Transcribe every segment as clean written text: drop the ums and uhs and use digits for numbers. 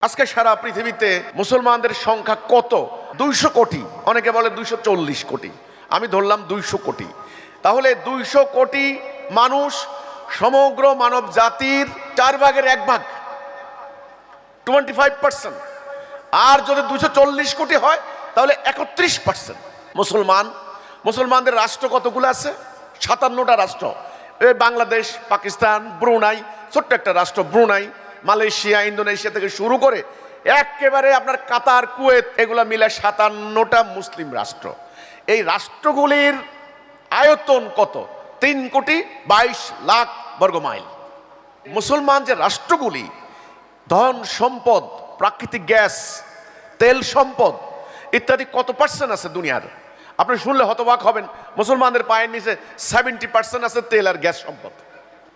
আজকে সারা পৃথিবীতে মুসলমানদের সংখ্যা কত? 200 কোটি, অনেকে বলে 240 কোটি, আমি ধরলাম 200 কোটি। তাহলে 200 কোটি মানুষ সমগ্র মানব জাতির 4 ভাগের 1 ভাগ, 25%। আর যদি 240 কোটি হয় তাহলে 31% মুসলমান। মুসলমানদের রাষ্ট্র কতগুলো আছে? 57টা রাষ্ট্র। এই বাংলাদেশ, পাকিস্তান, ব্রুনাই, ছোট্ট একটা রাষ্ট্র ব্রুনাই, মালয়েশিয়া, ইন্দোনেশিয়া থেকে শুরু করে একেবারে আপনার কাতার, কুয়েত, এগুলা মিলে 57টা মুসলিম রাষ্ট্র। এই রাষ্ট্রগুলির আয়তন কত? 3,22,00,000 বর্গমাইল। মুসলমান যে রাষ্ট্রগুলি, ধন সম্পদ, প্রাকৃতিক গ্যাস, তেল সম্পদ ইত্যাদি কত পার্সেন্ট আছে দুনিয়ার? আপনি শুনলে হতবাক হবেন, মুসলমানদের পায়ের নিচে 70% আছে তেল আর গ্যাস সম্পদ,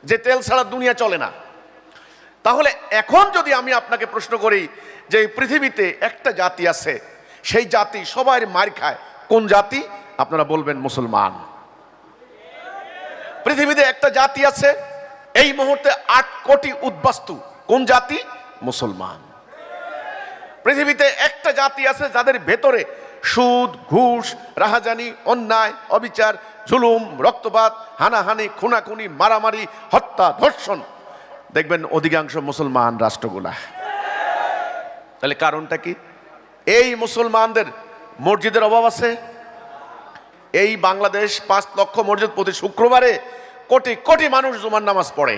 যে তেল ছাড়া দুনিয়া চলে না। তাহলে এখন যদি আমি আপনাকে প্রশ্ন করি যে পৃথিবীতে একটা জাতি আছে, সেই জাতি সবাই মার খায়, কোন জাতি? আপনারা বলবেন মুসলমান। পৃথিবীতে একটা জাতি আছে এই মুহূর্তে 8 কোটি উদ্বাস্তু, কোন জাতি? মুসলমান। পৃথিবীতে একটা জাতি আছে যাদের ভেতরে সুদ, ঘুষ, রাহাজানি, অন্যায়, অবিচার, জুলুম, রক্তপাত, হানাহানি, খুনাখুনি, মারামারি, হত্যা, ধর্ষণ, দেখবেন অধিকাংশ মুসলমান রাষ্ট্রগুলা। তাহলে কারণটা কি? এই মুসলমানদের মসজিদের অভাব আছে। এই বাংলাদেশ 5 লক্ষ মসজিদ, প্রতি শুক্রবারে কোটি কোটি মানুষ জুমার নামাজ পড়ে।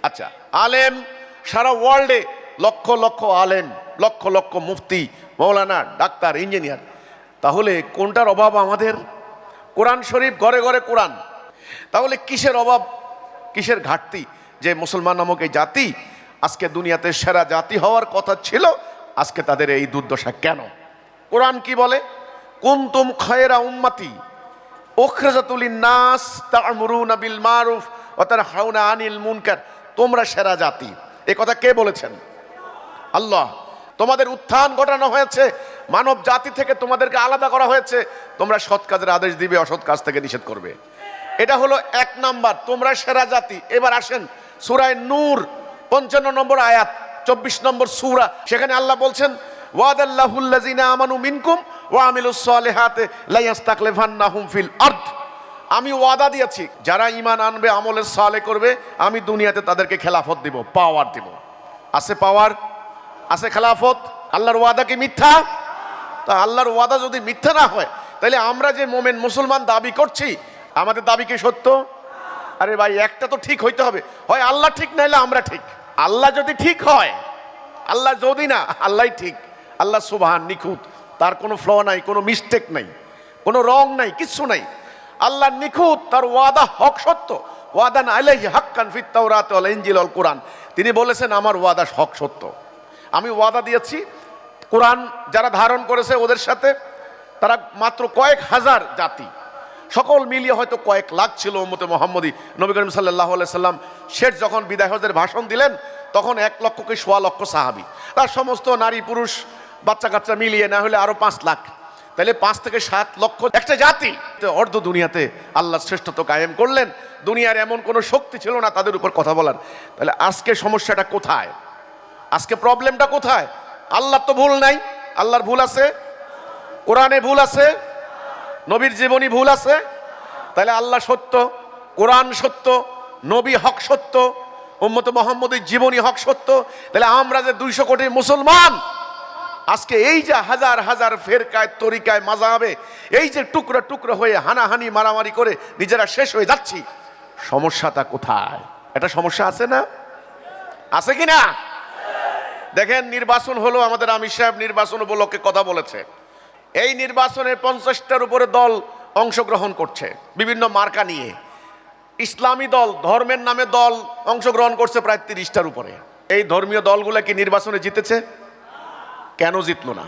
আচ্ছা, আলেম সারা ওয়ার্ল্ডে লক্ষ লক্ষ আলেম, লক্ষ লক্ষ মুফতি, মৌলানা, ডাক্তার, ইঞ্জিনিয়ার। তাহলে কোনটার অভাব আমাদের? কোরআন শরীফ, ঘরে ঘরে কোরআন। তাহলে কিসের অভাব, কিসের ঘাটতি যে মুসলমান নামক এই জাতি আজকে দুনিয়াতে সেরা জাতি হওয়ার কথা ছিল, আজকে তাদের এই দুর্দশা কেন? কোরআন কি বলে? কুনতুম খায়রা উম্মতি উখরিজাত লিন-নাস তা'মুরুনা বিল মারুফ ওয়া তানহাউনা আনিল মুনকার। তোমরা সেরা জাতি, এই কথা কে বলেছেন? আল্লাহ। তোমাদের উত্থান ঘটানো হয়েছে, মানব জাতি থেকে তোমাদেরকে আলাদা করা হয়েছে। তোমরা সৎ কাজের আদেশ দিবে, অসৎ কাজ থেকে নিষেধ করবে। এটা হলো 1 নাম্বার, তোমরা সেরা জাতি। এবার আসেন সূরা নূর 55 নম্বর আয়াত, 24 নম্বর সূরা। সেখানে আল্লাহ বলছেন, ওয়াদাল্লাহুল্লাযিনা আমানু মিনকুম ওয়া আমিলুস সালিহাতি লা ইস্তাখলিফান্নাহুম ফিল আরদ। আমি ওয়াদা দিয়েছি, যারা ঈমান আনবে, আমলের সালেহ করবে, আমি দুনিয়াতে তাদেরকে খেলাফত দিব, পাওয়ার দিব। আছে পাওয়ার, আছে খেলাফত। আল্লাহর ওয়াদা কি মিথ্যা? তা আল্লাহর ওয়াদা যদি মিথ্যা না হয়, তাহলে আমরা যে মোমেন মুসলমান দাবি করছি, আমাদের দাবি কি সত্য? আরে ভাই, একটা তো ঠিক হইতে হবে, হয় আল্লাহ ঠিক, নাইলে আমরা ঠিক। আল্লাহ যদি ঠিক হয়, আল্লাহ যদি না, আল্লাহ ঠিক। আল্লাহ সুবহান, নিখুঁত, তার কোনো ফ্ল নাই, কোনো মিস্টেক নাই, কোনো রং নাই, কিচ্ছু নাই। আল্লাহ নিখুঁত, তার ওয়াদা হক সত্য। ওয়াদান আলাইহি হাক্কান ফিত তাওরাত ওয়াল ইনজিল ওয়াল কোরআন। তিনি বলেছেন আমার ওয়াদা হক সত্য। আমি ওয়াদা দিয়েছি। কোরআন যারা ধারণ করেছে ওদের সাথে তারা মাত্র কয়েক হাজার জাতি, সকল মিলিয়ে হয়তো কয়েক লাখ ছিল উম্মতে মুহাম্মদী। নবী করিম সাল্লাল্লাহু আলাইহি সাল্লাম শেষ যখন বিদায় হজের ভাষণ দিলেন, তখন 1 লক্ষকে 1.25 লক্ষ সাহাবী, তার সমস্ত নারী পুরুষ বাচ্চা কাচ্চা মিলিয়ে না হলে আরো 5 লাখ, তাহলে 5 থেকে 7 লক্ষ একটা জাতি। অর্ধ দুনিয়াতে আল্লাহ শ্রেষ্ঠত্ব কায়েম করলেন। দুনিয়ার এমন কোনো শক্তি ছিল না তাদের উপর কথা বলার। তাহলে আজকে সমস্যাটা কোথায়? আজকে প্রবলেমটা কোথায়? আল্লাহর তো ভুল নাই। আল্লাহর ভুল আছে? কোরআনে ভুল আছে? নবীর জীবনী ভুল আছে? তাহলে আল্লাহ সত্য, কোরআন সত্য, নবী হক সত্য, উম্মতে মুহাম্মদের জীবনী হক সত্য। তাহলে আমরা যে 200 কোটি মুসলমান, আজকে এই যে হাজার হাজার ফেরকায়, তরিকায়, মাযহাবে এই যে টুকরা টুকরা হয়ে হানাহানি, মারামারি করে নিজেরা শেষ হয়ে যাচ্ছি, সমস্যাটা কোথায়? এটা সমস্যা আছে না? আছে কি না? দেখেন, নির্বাচন হলো, আমাদের আমির সাহেব নির্বাচন উপলক্ষে কথা বলেছে। এই নির্বাচনে 50টার উপরে দল অংশগ্রহণ করছে বিভিন্ন মার্কা নিয়ে। ইসলামী দল, ধর্মের নামে দল অংশগ্রহণ করছে প্রায় 30টার উপরে। এই ধর্মীয় দলগুলো কি নির্বাচনে জিতেছে? কেন জিতলো না?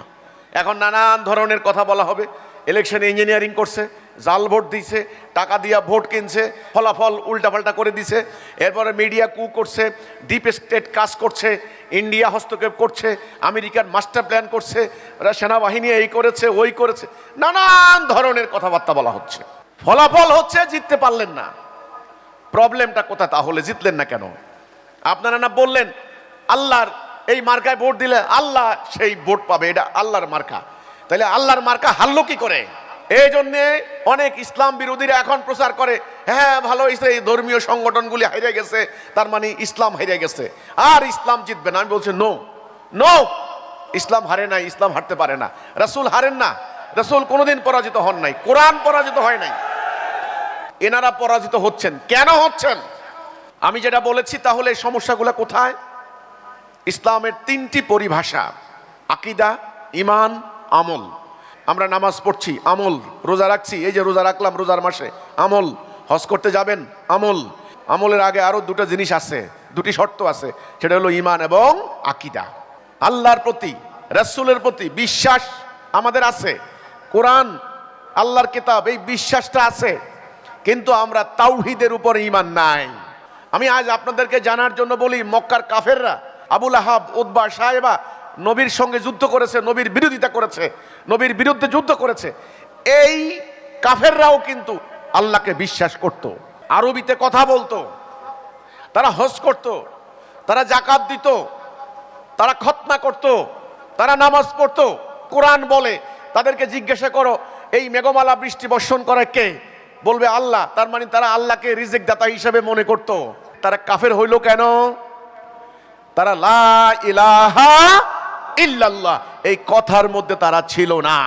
এখন নানান ধরনের কথা বলা হবে। ইলেকশন ইঞ্জিনিয়ারিং করছে, জাল ভোট দিছে, টাকা দিয়া ভোট কিনছে, ফলাফল উল্টাপাল্টা করে দিছে। এরপরে মিডিয়া কু করছে, ডিপ স্টেট কাজ করছে, ইন্ডিয়া হস্তক্ষেপ করছে, আমেরিকার মাস্টার প্ল্যান করছে, সেনাবাহিনী এই করেছে, ওই করেছে, নানান ধরনের কথাবার্তা বলা হচ্ছে। ফলাফল হচ্ছে জিততে পারলেন না। প্রবলেমটা কোথায়? তাহলে জিতলেন না কেন? আপনারা না বললেন আল্লাহর এই মার্কায় ভোট দিলে আল্লাহ সেই ভোট পাবে, এটা আল্লাহর মার্কা। তাহলে আল্লাহর মার্কা হারলো কি করে? এই জন্যে অনেক ইসলাম বিরোধীরা এখন প্রচার করে, হ্যাঁ ভালো হয়েছে এই ধর্মীয় সংগঠনগুলি হারিয়ে গেছে, তার মানে ইসলাম হারিয়ে গেছে আর ইসলাম জিতবে না। আমি বলছি নো নো, ইসলাম হারে নাই, ইসলাম হারতে পারে না। রাসূল হারেন না, রাসূল কোনোদিন পরাজিত হন নাই, কোরআন পরাজিত হয় নাই। এনারা পরাজিত হচ্ছেন, কেন হচ্ছেন? আমি যেটা বলেছি, তাহলে এই সমস্যাগুলো কোথায়? ইসলামের তিনটি পরিভাষা, আকীদা, ঈমান, আমল। আমরা নামাজ পড়ছি, আমল। রোজা রাখছি, এই যে রোজা রাখলাম রোজার মাসে, আমল। হজ করতে যাবেন, আমল। আমলের আগে আরো দুটো জিনিস আছে, দুটি শর্ত আছে, সেটা হলো ঈমান এবং আকীদা। আল্লাহর প্রতি, রাসূলের প্রতি বিশ্বাস আমাদের আছে, কোরআন আল্লাহর কিতাব, এই বিশ্বাসটা আছে, কিন্তু আমরা তাওহীদের উপর ঈমান নাই। আমি আজ আপনাদেরকে জানার জন্য বলি, মক্কার কাফেররা, আবু লাহাব, উতবা, সায়েবা নবীর সঙ্গে যুদ্ধ করেছে, নবীর বিরোধিতা করেছে, নবীর বিরুদ্ধে যুদ্ধ করেছে। এই কাফেররাও কিন্তু আল্লাহকে বিশ্বাস করত, আরবিতে কথা বলতো, তারা হজ করত, তারা যাকাত দিত, তারা খতনা করত, তারা নামাজ পড়তো। কোরআন বলে, তাদেরকে জিজ্ঞাসা করো এই মেঘমালা বৃষ্টি বর্ষণ করে কে? বলবে আল্লাহ। তার মানে তারা আল্লাহকে রিজিক দাতা হিসেবে মনে করত। তারা কাফের হইল কেন? তারা লা ইলাহা ইল্লাল্লাহ এই কথার মধ্যে তারা ছিল না।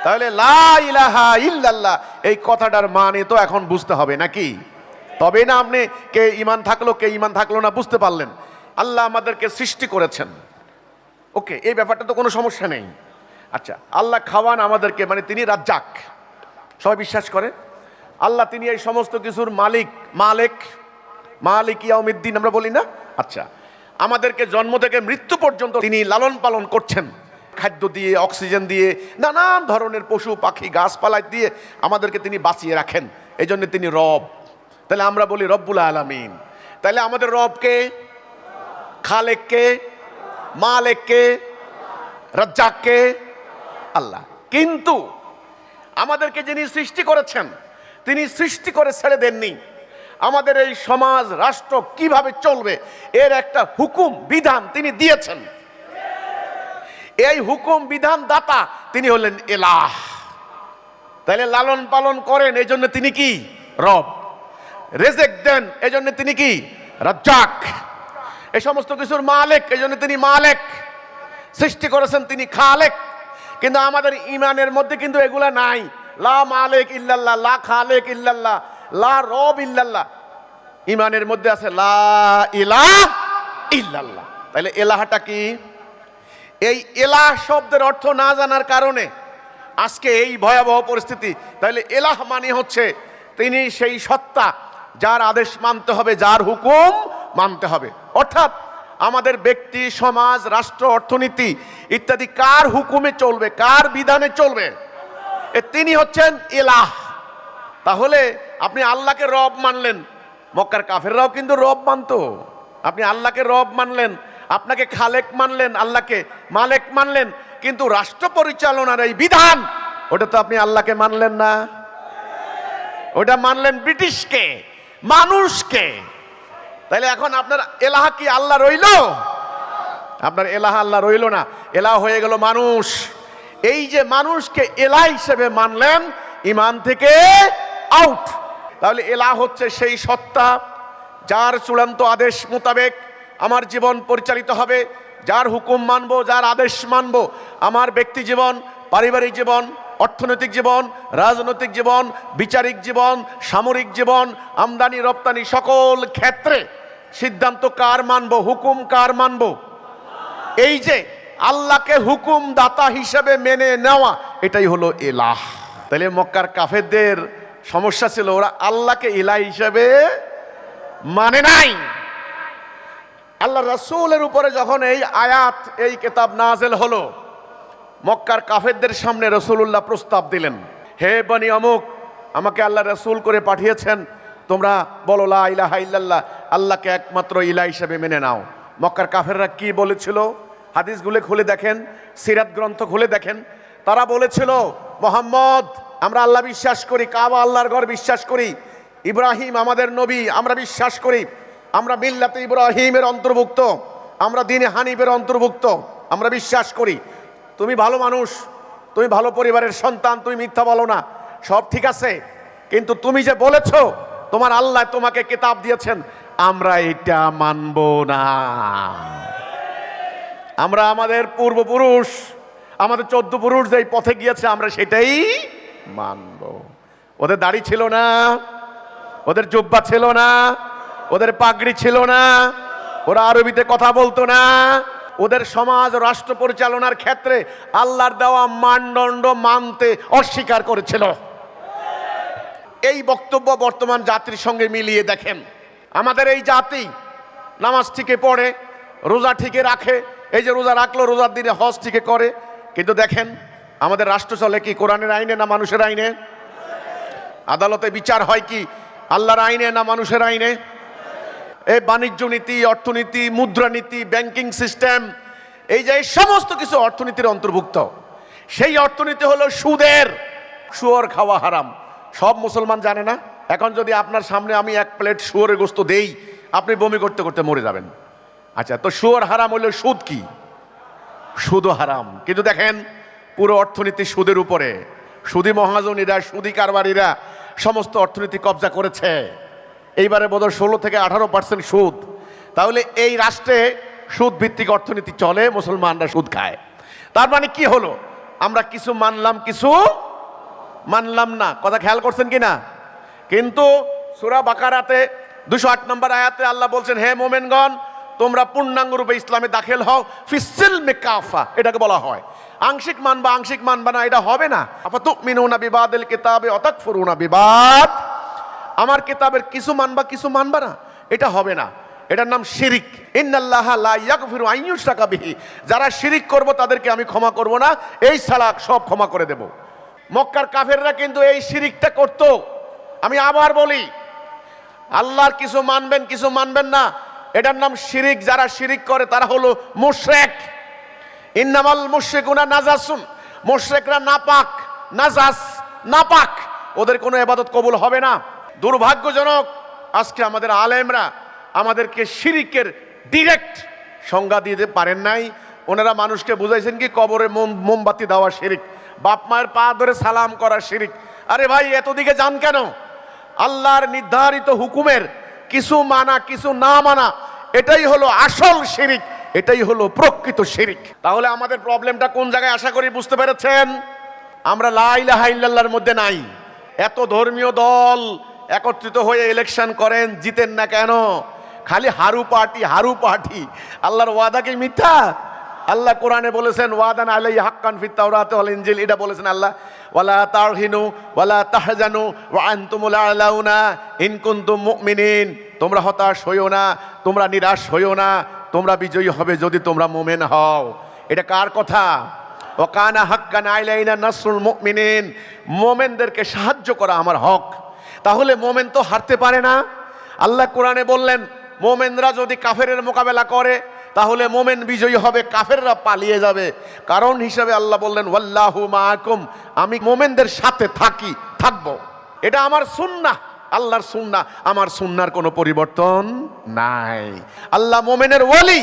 তাহলে লা ইলাহা ইল্লাল্লাহ এই কথাটার মানে তো এখন বুঝতে হবে নাকি? তবে না আপনি কে ঈমান থাকলো কে ঈমান থাকলো না বুঝতে পারলেন। আল্লাহ আমাদেরকে সৃষ্টি করেছেন, ওকে, এই ব্যাপারটা তো কোনো সমস্যা নেই। আচ্ছা, আল্লাহ খাওয়ান আমাদেরকে, মানে তিনি রাজ্জাক, সবাই বিশ্বাস করে। আল্লাহ তিনি এই সমস্ত কিছুর মালিক, মালিক, মালিক ইয়াউমিদ্দিন আমরা বলি না? আচ্ছা, আমাদেরকে জন্ম থেকে মৃত্যু পর্যন্ত তিনি লালন পালন করছেন, খাদ্য দিয়ে, অক্সিজেন দিয়ে, নানান ধরনের পশু পাখি গাছপালা দিয়ে আমাদেরকে তিনি বাঁচিয়ে রাখেন। এই জন্য তিনি রব। তাহলে আমরা বলি রব্বুল আলামিন। তাহলে আমাদের রবকে, খালেককে, মালেককে, রাজ্জাককে আল্লাহ। কিন্তু আমাদেরকে যিনি সৃষ্টি করেছেন, তিনি সৃষ্টি করে ছেড়ে দেননি। আমাদের এই সমাজ রাষ্ট্র কিভাবে চলবে এর একটা হুকুম বিধান তিনি দিয়েছেন। এই হুকুম বিধান দাতা তিনি হলেন ইলাহ। তাহলে লালন পালন করেন, এই জন্য তিনি কি? রব। রিজিক দেন, এই জন্য তিনি কি? রাজ্জাক। এই সমস্ত কিছুর মালিক, এই জন্য তিনি মালিক। সৃষ্টি করেছেন তিনি খালেক। কিন্তু আমাদের ঈমানের মধ্যে কিন্তু এগুলা নাই। লা মালিক ইল্লাল্লাহ, লা খালেক ইল্লাল্লাহ, লা রব ইল্লাল্লাহ। ঈমানের মধ্যে আছে লা ইলাহা ইল্লাল্লাহ। তাহলে ইলাহটা কি? এই ইলাহ শব্দের অর্থ না জানার কারণে আজকে এই ভয়াবহ পরিস্থিতি। তাহলে ইলাহ মানে হচ্ছে তিনি সেই সত্তা যার আদেশ মানতে হবে, যার হুকুম মানতে হবে। অর্থাৎ আমাদের ব্যক্তি, সমাজ, রাষ্ট্র, অর্থনীতি ইত্যাদি কার হুকুমে চলবে, কার বিধানে চলবে, তিনি হচ্ছেন ইলাহ। তাহলে আপনি আল্লাহকে রব মানলেন, মক্কার কাফেররাও কিন্তু রব মানতো। আপনি আল্লাহকে রব মানলেন, আপনাকে খালেক মানলেন, আল্লাহকে মালেক মানলেন, কিন্তু রাষ্ট্র পরিচালনার এই বিধান, ওটা তো আপনি আল্লাহকে মানলেন না, ওটা মানলেন ব্রিটিশকে, মানুষকে। তাইলে এখন আপনার এলাহ কি আল্লাহ রইল? আপনার এলাহ আল্লাহ রইল না, এলাহ হয়ে গেল মানুষ। এই যে মানুষকে এলাহ হিসেবে মানলেন, ঈমান থেকে আউট। তাহলে এলাহ হচ্ছে সেই সত্তা যার চূড়ান্ত আদেশ মোতাবেক আমার জীবন পরিচালিত হবে, যার হুকুম মানবো, যার আদেশ মানবো। আমার ব্যক্তি জীবন, পারিবারিক জীবন, অর্থনৈতিক জীবন, রাজনৈতিক জীবন, বিচারিক জীবন, সামরিক জীবন, আমদানি রপ্তানি সকল ক্ষেত্রে সিদ্ধান্ত কার মানবো, হুকুম কার মানবো? এই যে আল্লাহকে হুকুম দাতা হিসেবে মেনে নেওয়া, এটাই হলো ইলাহ। তাহলে মক্কার কাফেরদের সমস্যা ছিল, ওরা আল্লাহকে ইলাহ হিসেবে মানে নাই। আল্লাহ রাসূলের উপরে যখন এই আয়াত, এই কিতাব নাযিল হলো, মক্কার কাফেরদের সামনে রাসূলুল্লাহ প্রস্তাব দিলেন, হে বনি অমুক, আমাকে আল্লাহ রাসূল করে পাঠিয়েছেন, তোমরা বলো লা ইলাহা ইল্লাল্লাহ, আল্লাহকে একমাত্র ইলাহ হিসেবে মেনে নাও। মক্কার কাফেররা কি বলেছিল? হাদিসগুলো খুলে দেখেন, সিরাত গ্রন্থ খুলে দেখেন। তারা বলেছিল, মুহাম্মদ, আমরা আল্লাহ বিশ্বাস করি, কাবা আল্লাহর ঘর বিশ্বাস করি, ইব্রাহিম আমাদের নবী আমরা বিশ্বাস করি, আমরা মিল্লাতে ইব্রাহিমের অন্তর্ভুক্ত, আমরা দ্বীনে হানিফের অন্তর্ভুক্ত, আমরা বিশ্বাস করি তুমি ভালো মানুষ, তুমি ভালো পরিবারের সন্তান, তুমি মিথ্যা বলো না, সব ঠিক আছে, কিন্তু তুমি যে বলেছ তোমার আল্লাহ তোমাকে কিতাব দিয়েছেন, আমরা এটা মানব না। আমরা আমাদের পূর্বপুরুষ, আমাদের 14 পুরুষ যে পথে গিয়েছে আমরা সেটাই মানব। ওদের দাড়ি ছিল না, ওদের জুব্বা ছিল না, ওদের পাগড়ি ছিল না, ওরা আরবিতে কথা বলতো না, ওদের সমাজ রাষ্ট্র পরিচালনার ক্ষেত্রে আল্লাহর দেওয়া মানদণ্ড মানতে অস্বীকার করেছিল। এই বক্তব্য বর্তমান জাতির সঙ্গে মিলিয়ে দেখেন, আমাদের এই জাতি নামাজ ঠিকই পড়ে, রোজা ঠিকই রাখে, এই যে রোজা রাখলো, রোজার দিনে হজ ঠিকই করে, কিন্তু দেখেন আমাদের রাষ্ট্র চলে কি কোরআনের আইনে না মানুষের আইনে? আদালতে বিচার হয় কি আল্লাহর আইনে না মানুষের আইনে? এই বাণিজ্য নীতি, অর্থনীতি, মুদ্রানীতি, ব্যাংকিং সিস্টেম, এই যে সমস্ত কিছু অর্থনীতির অন্তর্ভুক্ত। সেই অর্থনীতি হলো সুদের। শুয়োর খাওয়া হারাম, সব মুসলমান জানে না? এখন যদি আপনার সামনে আমি 1 প্লেট শুয়োরের গোস্ত দেই, আপনি বমি করতে করতে মরে যাবেন। আচ্ছা, তো শুয়োর হারাম হলো, সুদ কি? সুদও হারাম। কিন্তু দেখেন পুরো অর্থনীতি সুদের উপরে, সুদী মহাজনীরা, সুদী কারবারিরা সমস্ত অর্থনীতি কবজা করেছে। এইবারে বোধহয় 16 থেকে 18% সুদ। তাহলে এই রাষ্ট্রে সুদ ভিত্তিক অর্থনীতি চলে, মুসলমানরা সুদ খায়। তার মানে কি হলো? আমরা কিছু মানলাম, কিছু মানলাম না। কথা খেয়াল করছেন কিনা? কিন্তু সূরা বাকারাতে 208 নম্বর আয়াতে আল্লাহ বলছেন, হে মোমেনগণ, তোমরা পূর্ণাঙ্গ রূপে ইসলামে দাখিল হও, ফিসিলমে কাফা, এটাকে বলা হয়। আংশিক মানবা, আংশিক মানবা না, এটা হবে না। আফাতুমিনুনা বিবাদিল কিতাবে ওয়া তাকফুরুনা বিবাদ, আমার কিতাবের কিছু মানবা, কিছু মানবা না, এটা হবে না। এটার নাম শিরিক। ইন্নাল্লাহা লা ইয়াগফিরু আন ইউশরাকা বিহি, যারা শিরিক করব তাদেরকে আমি ক্ষমা করব না, এই ছাড়া সব ক্ষমা করে দেব। মক্কার কাফেররা কিন্তু এই শিরিকটা করত। আমি আবার বলি, আল্লাহর কিছু মানবেন, কিছু মানবেন না, এটার নাম শিরিক। যারা শিরিক করে তারা হলো মুশরিক। ইন্নামাল মুশরিকুনা নাজাসুন, মুশরিকরা নাপাক, নাজাস, নাপাক, ওদের কোনো ইবাদত কবুল হবে না। দুর্ভাগ্যজনক, আজকে আমাদের আলেমরা আমাদেরকে শিরিকের ডিরেক্ট সংজ্ঞা দিতে পারেন নাই। ওনারা মানুষকে বুঝাইছেন কি কবরে মোমবাতি দেওয়া শিরিক, বাপ মায়ের পা ধরে সালাম করা শিরিক। আরে ভাই, এতদিকে যান কেন? আল্লাহর নির্ধারিত হুকুমের কিছু মানা, কিছু না মানা, এটাই হলো আসল শিরিক, এটাই হলো প্রকৃত শিরিক। তাহলে আমাদের প্রবলেমটা কোন জায়গায় আশা করি বুঝতে পেরেছেন। আমরা লা ইলাহা ইল্লাল্লাহর মধ্যে নাই। এত ধর্মীয় দল একত্রিত হয়ে ইলেকশন করেন, জিতেন না কেন? খালি হারু পার্টি, হারু পার্টি। আল্লাহর ওয়াদা কি মিথ্যা? আল্লাহ কোরআনে বলেছেন, ওয়াদান আলাইহি হাক্কান ফিত তাওরাত ওয়াল ইনজিল, এটা বলেছেন আল্লাহ। ওয়ালা তারহিনু ওয়ালা তাহজানু ওয়া আনতুমুল আলাউনা ইন কুনতুম মুমিনিন, তোমরা হতাশ হইও না, তোমরা নিরাশ হইও না, তোমরা বিজয়ী হবে যদি তোমরা মুমিন হও। এটা কার কথা? ওয়া কানা হাক্কান আলাইনা নাসরুল মুমিনিন, মুমিনদেরকে সাহায্য করা আমার হক। তাহলে মুমিন তো হারতে পারে না। আল্লাহ কোরআনে বললেন, মুমিনরা যদি কাফেরের মোকাবেলা করে তাহলে মুমিন বিজয়ী হবে, কাফেররা পালিয়ে যাবে। কারণ হিসাবে আল্লাহ বললেন, ওয়াল্লাহু মাআকুম, আমি মুমিনদের সাথে থাকি, থাকবো। এটা আমার সুন্নাহ, আল্লাহর সুন্নাহ, আমার সুন্নাহর কোনো পরিবর্তন নাই। আল্লাহ মুমিনের ওয়ালি,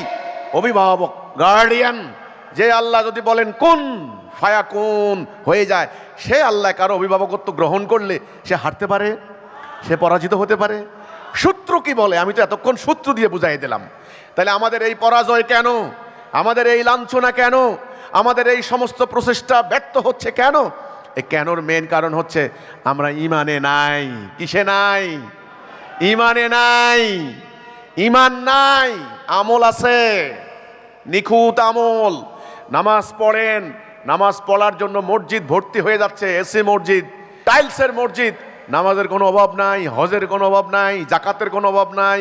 অভিভাবক, গার্ডিয়ান। যে আল্লাহ যদি বলেন কুন ফায়াকুন, হয়ে যায়, সে আল্লাহ কারো অভিভাবকত্ব গ্রহণ করলে সে হারতে পারে, সে পরাজিত হতে পারে। সূত্র কি বলে? আমি তো এতক্ষণ সূত্র দিয়ে বুঝাই দিলাম। তাহলে আমাদের এই পরাজয় কেন? আমাদের এই লাঞ্ছনা কেন? আমাদের এই সমস্ত প্রচেষ্টা ব্যর্থ হচ্ছে কেন? এই কেনর মেন কারণ হচ্ছে আমরা ইমানে নাই। কিসে নাই? ইমানে নাই। ইমান নাই, আমল আছে, নিখুঁত আমল। নামাজ পড়েন, নামাজ পড়ার জন্য মসজিদ ভর্তি হয়ে যাচ্ছে, এসি মসজিদ, টাইলসের মসজিদ। নামাজের কোনো অভাব নাই, হজের কোনো অভাব নাই, জাকাতের কোনো অভাব নাই,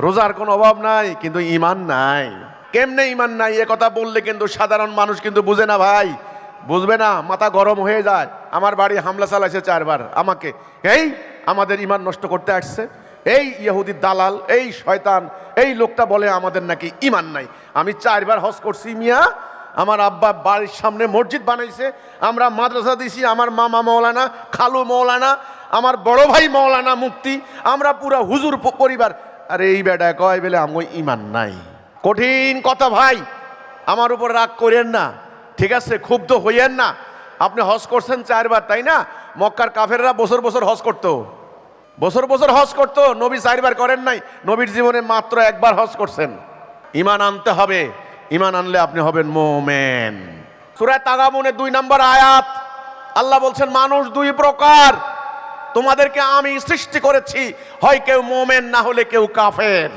রোজার কোনো অভাব নাই, কিন্তু ইমান নাই। কেমনে ইমান নাই? এ কথা বললে কিন্তু সাধারণ মানুষ কিন্তু বুঝে না ভাই, বুঝবে না, মাথা গরম হয়ে যায়। আমার বাড়ি হামলা চালাইছে 4 বার আমাকে, এই আমাদের ইমান নষ্ট করতে আসছে, এই ইহুদির দালাল, এই শয়তান, এই লোকটা বলে আমাদের নাকি ইমান নাই। আমি 4 বার হজ করছি মিয়া, আমার আব্বা বাড়ির সামনে মসজিদ বানাইছে, আমরা মাদ্রাসা দিছি, আমার মামা মৌলানা, খালু মৌলানা, আমার বড় ভাই মৌলানা মুফতি, আমরা পুরা হুজুর পরিবার। আর এই বেটা কয় বলে আমার ইমান নাই। কঠিন কথা ভাই, আমার উপর রাগ করেন না, ঠিক আছে? ক্ষুব্ধ হইয়েন না। আপনি হজ করছেন 4 বার, তাই না? মক্কার কাফেররা বছর বছর হজ করতো, বছর বছর হজ করতো। নবী 4 বার করেন নাই, নবীর জীবনে মাত্র 1 বার হজ করছেন। ঈমান আনতে হবে, ঈমান আনলে আপনি হবেন মুমিন। সূরা তাগাবুনের 2 নম্বর আয়াত, আল্লাহ বলছেন মানুষ 2 প্রকার, তোমাদেরকে আমি সৃষ্টি করেছি, হয় কেউ মুমিন না হলে কেউ কাফের।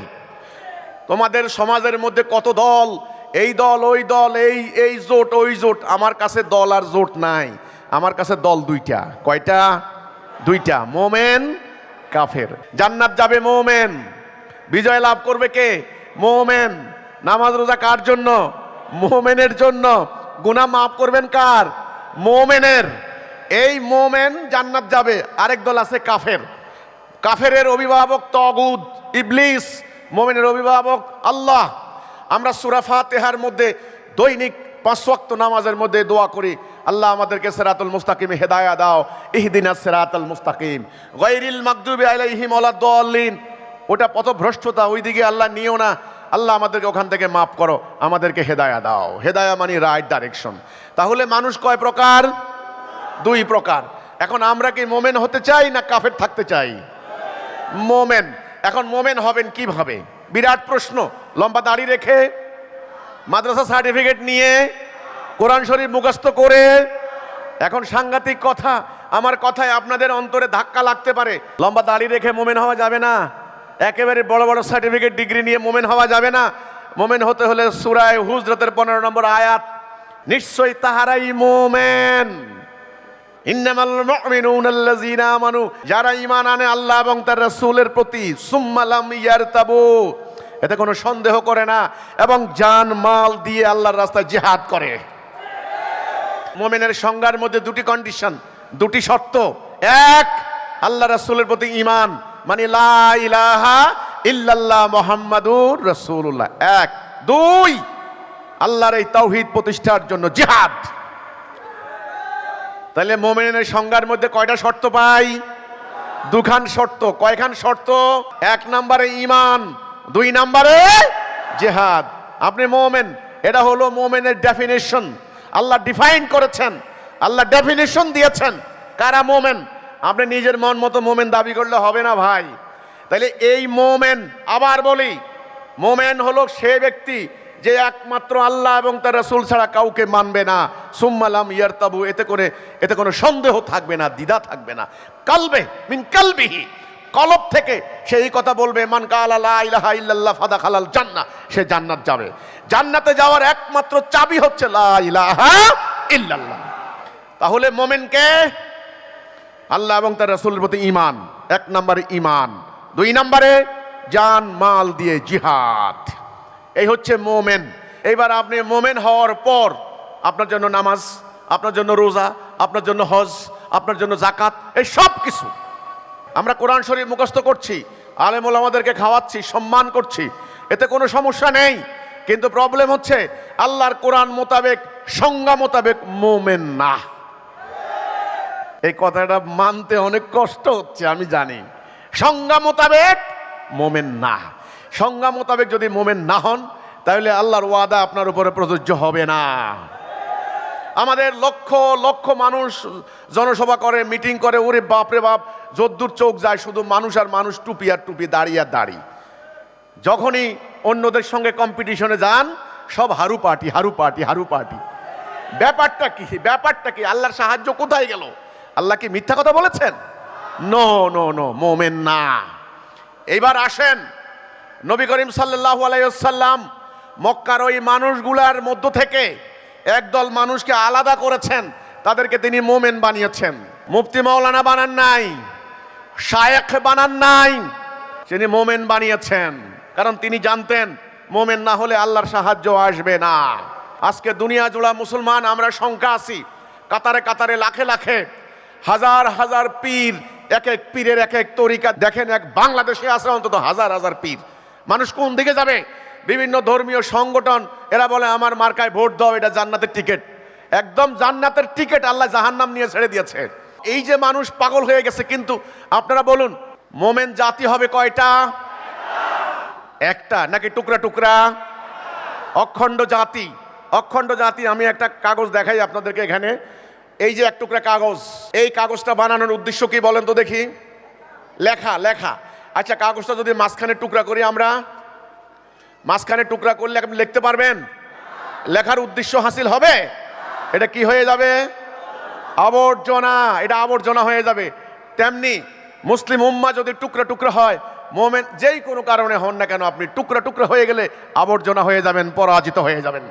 তোমাদের সমাজের মধ্যে কত দল, এই দল ওই দল, এই জোট ওই জোট। আমার কাছে দল আর জোট নাই, আমার কাছে দল 2টা। কয়টা? 2টা, মুমিন কাফের। জান্নাত যাবে মুমিন, বিজয় লাভ করবে কে? মুমিন। নামাজ রোজা কার জন্য? মুমিনের জন্য। গুনাহ মাফ করবেন কার? মুমিনের। এই মুমিন জান্নাত যাবে। আরেক দল আছে কাফের। কাফেরের অভিভাবক তাগুত, ইবলিস। মুমিনের অভিভাবক আল্লাহ। আমরা সূরা ফাতিহার মধ্যে দৈনিক 5 ওয়াক্ত নামাজের মধ্যে দোয়া করি, আল্লাহ আমাদেরকে সিরাতুল মুস্তাকিমে হেদায়েত দাও, ইহদিনাস সিরাতাল মুস্তাকিম গায়রিল মাগদুবি আলাইহিম ওয়ালাদ-দাল্লিন। ওটা পথভ্রষ্টতা, ওইদিকে আল্লাহ নিও না, আল্লাহ আমাদেরকে ওখান থেকে মাফ করো, আমাদেরকে হেদায়েত দাও। হেদায়েত মানে রাইট ডাইরেকশন। তাহলে মানুষ কয় প্রকার? 2 প্রকার। এখন আমরা কি মুমিন হতে চাই না কাফের থাকতে চাই? মুমিন। এখন মুমিন হবেন কিভাবে? বিরাট প্রশ্ন। লম্বা দাড়ি রেখে, মাদ্রাসা সার্টিফিকেট নিয়ে, কোরআন শরীফ মুখস্থ করে? এখন সাংঘাতিক কথা, আমার কথায় আপনাদের অন্তরে ধাক্কা লাগতে পারে। লম্বা দাড়ি রেখে মুমিন হওয়া যাবে না, একেবারে বড় বড় সার্টিফিকেট ডিগ্রি নিয়ে মুমিন হওয়া যাবে না। মুমিন হতে হলে সূরা হুজরাতের 15 নম্বর আয়াত, নিশ্চয়ই তাহারাই মুমিন। ইন্নামাল মুমিনুনা আল্লাযীনা আমানু, যারা ঈমান আনে আল্লাহ এবং তার রাসূলের প্রতি, সুম্মা লাম ইয়ারতাবু, এতে কোনো সন্দেহ করে না, এবং জান মাল দিয়ে আল্লাহর রাস্তায় জিহাদ করে। মুমিনের সংজ্ঞার মধ্যে 2টি কন্ডিশন, 2টি শর্ত। 1, আল্লাহ রাসূলের প্রতি ঈমান, মানে লা ইলাহা ইল্লাল্লাহ মুহাম্মাদুর রাসূলুল্লাহ। 1। 2, আল্লাহর এই তাওহীদ প্রতিষ্ঠার জন্য জিহাদ। তাহলে মুমিনের সংজ্ঞার মধ্যে কয়টা শর্ত পাই? 2খান শর্ত। কয়খান শর্ত? 1 নম্বরে ঈমান, 2 নম্বরে জিহাদ। আপনি মুমিন, এটা হলো মুমিনের ডেফিনিশন। আল্লাহ ডিফাইন করেছেন, আল্লাহ ডেফিনিশন দিয়েছেন কারা মুমিন। আপনি নিজের মন মতো মুমিন দাবি করলে হবে না ভাই। তাহলে এই মুমিন, আবার বলি, মুমিন হলো সে ব্যক্তি যে একমাত্র আল্লাহ এবং তার রাসূল ছাড়া কাউকে মানবে না। সুম্মা লাম ইয়ারতাবু, এতে কোনো সন্দেহ থাকবে না, দ্বিধা থাকবে না। কালবে মিন কালবিহি, কলব থেকে সেই কথা বলবে, মান কালা লা ইলাহা ইল্লাল্লাহ ফাদাখালাল জান্নাহ, সে জান্নাত যাবে। জান্নাতে যাওয়ার একমাত্র চাবি হচ্ছে লা ইলাহা ইল্লাল্লাহ। তাহলে মুমিনকে আল্লাহ এবং তার রাসূলের প্রতি ঈমান, 1 নম্বরে ঈমান, 2 নম্বরে জান মাল দিয়ে জিহাদ। এই হচ্ছে মুমিন। এইবার আপনি মুমিন হওয়ার পর আপনার জন্য নামাজ, আপনার জন্য রোজা, আপনার জন্য হজ, আপনার জন্য যাকাত, এই সব কিছু। আমরা কোরআন শরীফ মুখস্থ করছি, আলেম ওলামাদেরকে খাওয়াচ্ছি, সম্মান করছি, এতে কোনো সমস্যা নেই। কিন্তু প্রবলেম হচ্ছে আল্লাহর কোরআন মোতাবেক, সংজ্ঞা মোতাবেক মুমিন না। এই কথাটা মানতে অনেক কষ্ট হচ্ছে, আমি জানি। সংজ্ঞা মোতাবেক মুমিন না। সংজ্ঞা মোতাবেক যদি মুমিন না হন, তাহলে আল্লাহর ওয়াদা আপনার উপরে প্রযোজ্য হবে না। আমাদের লক্ষ লক্ষ মানুষ জনসভা করে, মিটিং করে, ওরে বাপরে বাপ, যদ্দূর চোখ যায় শুধু মানুষ আর মানুষ, টুপি আর টুপি, দাড়ি আর দাড়ি। যখনই অন্যদের সঙ্গে কম্পিটিশনে যান, সব Haru party, Haru party, Haru party. ব্যাপারটা কি? ব্যাপারটা কি? আল্লাহর সাহায্য কোথায় গেল? আল্লাহ কি মিথ্যা কথা বলেছেন? নো নো নো, মুমিন না। এইবার আসেন, নবী করিম সাল্লাল্লাহু আলাইহি ওয়াসাল্লাম মক্কার ওই মানুষগুলার মধ্য থেকে একদল মানুষকে আলাদা করেছেন, তাদেরকে তিনি মুমিন বানিয়েছেন। মুফতি মাওলানা বানান নাই, শায়েখ বানান নাই, তিনি মুমিন বানিয়েছেন। কারণ তিনি জানতেন মুমিন না হলে আল্লাহর সাহায্য আসবে না। আজকে দুনিয়া জোড়া মুসলমান আমরা সংখ্যা আছি, কাতারে কাতারে, লাখে লাখে, হাজার হাজার পীর, এক এক পীরের এক এক তরিকা। দেখেন, এক বাংলাদেশে আছে অন্তত হাজার হাজার পীর। মানুষ কোন দিকে যাবে? বিভিন্ন ধর্মীয় সংগঠন, এরা বলে আমার মার্কায় ভোট দাও, এটা জান্নাতের টিকিট। একদম জান্নাতের টিকিট আল্লাহ জাহান্নাম নিয়ে ছেড়ে দিয়েছে। এই যে মানুষ পাগল হয়ে গেছে। কিন্তু আপনারা বলুন, মোমেন জাতি হবে কয়টা? একটা, নাকি টুকরা টুকরা? অখণ্ড জাতি। অখণ্ড জাতি, আমি একটা কাগজ দেখাই আপনাদেরকে এখানে। এই যে এক টুকরা কাগজ, এই কাগজটা বানানোর উদ্দেশ্য কি বলেন তো দেখি? লেখা। আচ্ছা, কাগজটা যদি মাঝখানে টুকরা করি আমরা, মাঝখানে টুকরা করলে আপনি লিখতে পারবেন? লেখার উদ্দেশ্য হাসিল হবে? এটা কি হয়ে যাবে? আবর্জনা। এটা আবর্জনা হয়ে যাবে। তেমনি মুসলিম উম্মাহ যদি টুকরা টুকরা হয়, মোমেন যেই কোনো কারণে হন না কেন, আপনি টুকরা টুকরা হয়ে গেলে আবর্জনা হয়ে যাবেন, পরাজিত হয়ে যাবেন।